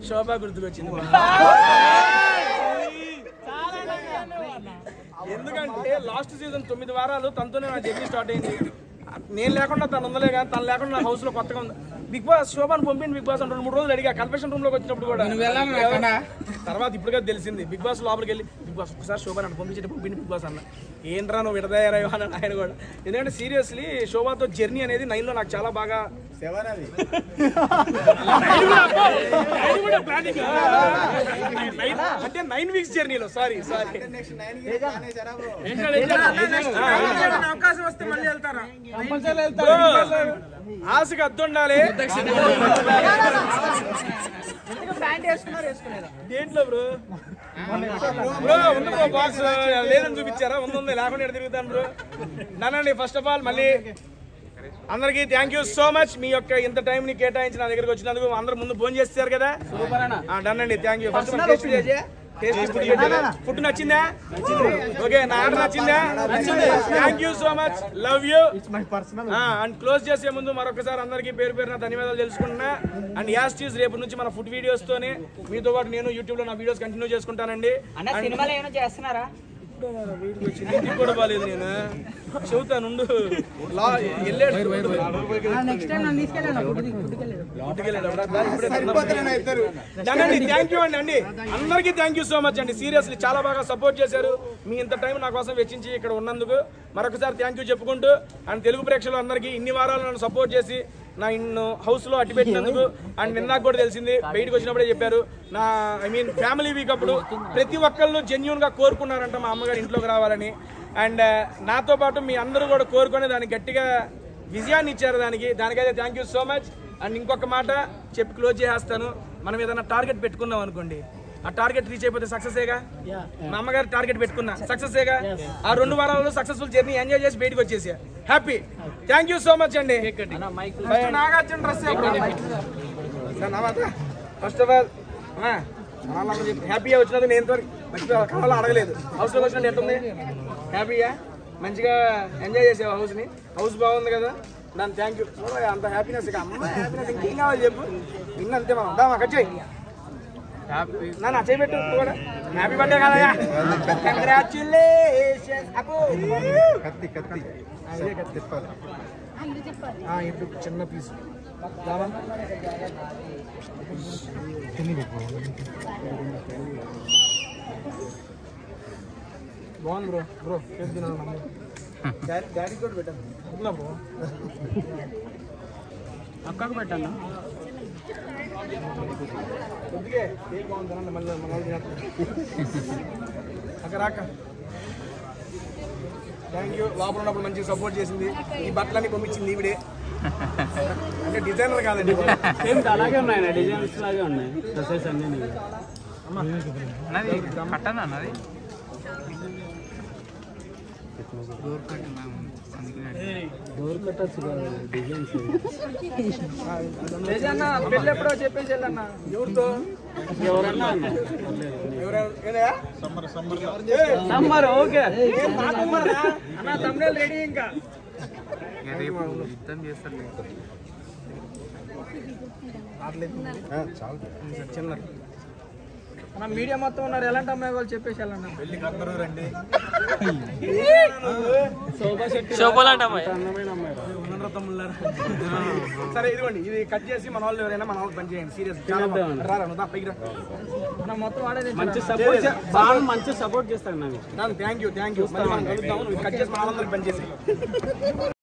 శోభా గుర్తుకొచ్చింది. ఎందుకంటే లాస్ట్ సీజన్ 9 వారాలు తనతోనే నా జర్నీ స్టార్ట్ అయింది. నేను లేకుండా తను ఉందలే కానీ తను లేకుండా నా హౌస్ లో కొత్తగా ఉంది. బిగ్ బాస్ శోభాను పంపింది బిగ్ బాస్ అంటే 2-3 రోజులు అడిగా కన్ఫెషన్ రూమ్ లోకి వచ్చినప్పుడు కూడా. తర్వాత ఇప్పుడుగా తెలిసింది బిగ్ బాస్ లోపలికి వెళ్ళి బిగ్ బాస్ ఒకసారి శోభాను అక్కడ పంపించేటప్పుడు బిగ్ బాస్ అన్న ఏంట్రా నువ్వు విడదయ్యారో అని ఆయన కూడా. ఎందుకంటే సీరియస్లీ శోభాతో జర్నీ అనేది 9లో నాకు చాలా బాగా అంటే 9 వీక్స్ జర్నీలో సారీ అవకాశం వస్తే మళ్ళీ వెళ్తారా? ఆశకి అద్దు ఉండాలి దేంట్లో బ్రో ఉంది బ్రో బాక్స్ లేదని చూపించారా? ఉంది లేకుండా ఎక్కడ తిరుగుతాను బ్రో. నానండి ఫస్ట్ ఆఫ్ ఆల్ మళ్ళీ అందరికి థ్యాంక్ యూ సో మచ్. మీ యొక్క ఇంత టైం ని కేటాయించి నా దగ్గరికి వచ్చినందుకు. అందరు ముందు భోజనం చేస్తారు కదా, డన్ అండి. Thank you. ఫుడ్ నచ్చిందా? ఓకే, నా ఆర్డర్ నచ్చిందా? Thank you so much, love you. And close చేసే ముందు మరొకసారి అందరికీ పేరు పేరున ధన్యవాదాలు తెలుసుకుంటున్నా. అండ్ యాస్టీస్ రేపు నుంచి మన ఫుడ్ వీడియోస్ తోనే మీతో పాటు నేను యూట్యూబ్ లో నా వీడియోస్ కంటిన్యూ చేసుకుంటానండి. ఇంటికి కూడా బాగాలేదు, నేను చెబుతాను థ్యాంక్ యూ అండి. అందరికీ థ్యాంక్ యూ సో మచ్ అండి. సీరియస్లీ చాలా బాగా సపోర్ట్ చేశారు. మీ ఇంత టైం నా కోసం వెచ్చించి ఇక్కడ ఉన్నందుకు మరొకసారి థ్యాంక్ యూ చెప్పుకుంటూ, అండ్ తెలుగు ప్రేక్షకులు అందరికీ ఇన్ని వారాలు నన్ను సపోర్ట్ చేసి నా ఇన్ను హౌస్ లో అట్టి పెట్టినందుకు. అండ్ నిన్నాకు కూడా తెలిసింది, బయటకు వచ్చినప్పుడే చెప్పారు, నా ఫ్యామిలీ వీక్ అప్పుడు ప్రతి ఒక్కళ్ళు జెన్యూన్ గా కోరుకున్నారంట మా అమ్మగారు ఇంట్లోకి రావాలని. అండ్ నాతో పాటు మీ అందరూ కూడా కోరుకొని దానికి గట్టిగా విజయాన్ని ఇచ్చారు. దానికైతే thank you so much. And ఇంకొక మాట చెప్పి క్లోజ్ చేసేస్తాను. మనం ఏదైనా టార్గెట్ పెట్టుకున్నాం అనుకోండి, ఆ టార్గెట్ రీచ్ అయిపోతే సక్సెసేగా. మా అమ్మగారు టార్గెట్ పెట్టుకున్నా సక్సెసేగా. ఆ 2 వారాల్లో సక్సెస్ఫుల్ జర్నీ ఎంజాయ్ చేసి బయటకు వచ్చేసా happy. Thank you so much అండి. ఫస్ట్ ఆఫ్ ఆల్ హ్యాపీగా వచ్చినందుకు నేను కావాలో అడగలేదు. హౌస్ లోకి వచ్చినట్టు ఎట్టుంది? హ్యాపీగా మంచిగా ఎంజాయ్ చేసావు హౌస్ ని? హౌస్ బాగుంది కదా, దాని థ్యాంక్ యూ. అంత హ్యాపీనెస్ అమ్మ హ్యాపీనెస్ ఇంకేం కావాలి చెప్పు. ఇన్నంతే మనం వద్దామా కచ్చాయి నా చేయబెట్టు కూడా. హ్యాపీ బర్త్డే కదయ్యా, కంగ్రాచులేషన్స్. ఇప్పుడు చిన్న పీస్ బాగుంది బ్రో చేసి తినాలి. డాడీ కూడా పెట్టాను బ్రో, అక్కకు పెట్టాను. కొద్దిగా ఏం బాగుంటుందండి మళ్ళీ మన అక్కడ రాక. Thank you. లోపల ఉన్నప్పుడు మంచిగా సపోర్ట్ చేసింది. ఈ బట్టలన్నీ పంపించింది ఈవిడే. అంటే డిజైనర్ కాదండి, అలాగే ఉన్నాయి డిజైన్స్ లాగే ఉన్నాయి డ్రెస్సెస్ అన్ని. కట్టనా అన్నది డోర్ కట్టచ్చు డిజైన్స్. పెళ్ళి ఎప్పుడో చెప్పేసి వెళ్ళన్నా. ఎవరితో? ఎవరన్నా సమ్మర్. ఓకే అన్న తమ్ముళ్ళు రెడీ. ఇంకా రేపు యుద్ధం చేస్తారు. చిన్న మన మీడియా మొత్తం ఉన్నారు, ఎలాంటి అమ్మాయి వాళ్ళు చెప్పేసి వెళ్ళండి. సరే ఇదిగోండి, ఇది కట్ చేసి మన వాళ్ళు ఎవరైనా మన వాళ్ళు పని చేయండి. సీరియస్ మొత్తం వాడేది మంచి సపోర్ట్ చేస్తాను. థ్యాంక్ యూ కట్ చేసి మన వాళ్ళందరికి పని చేసి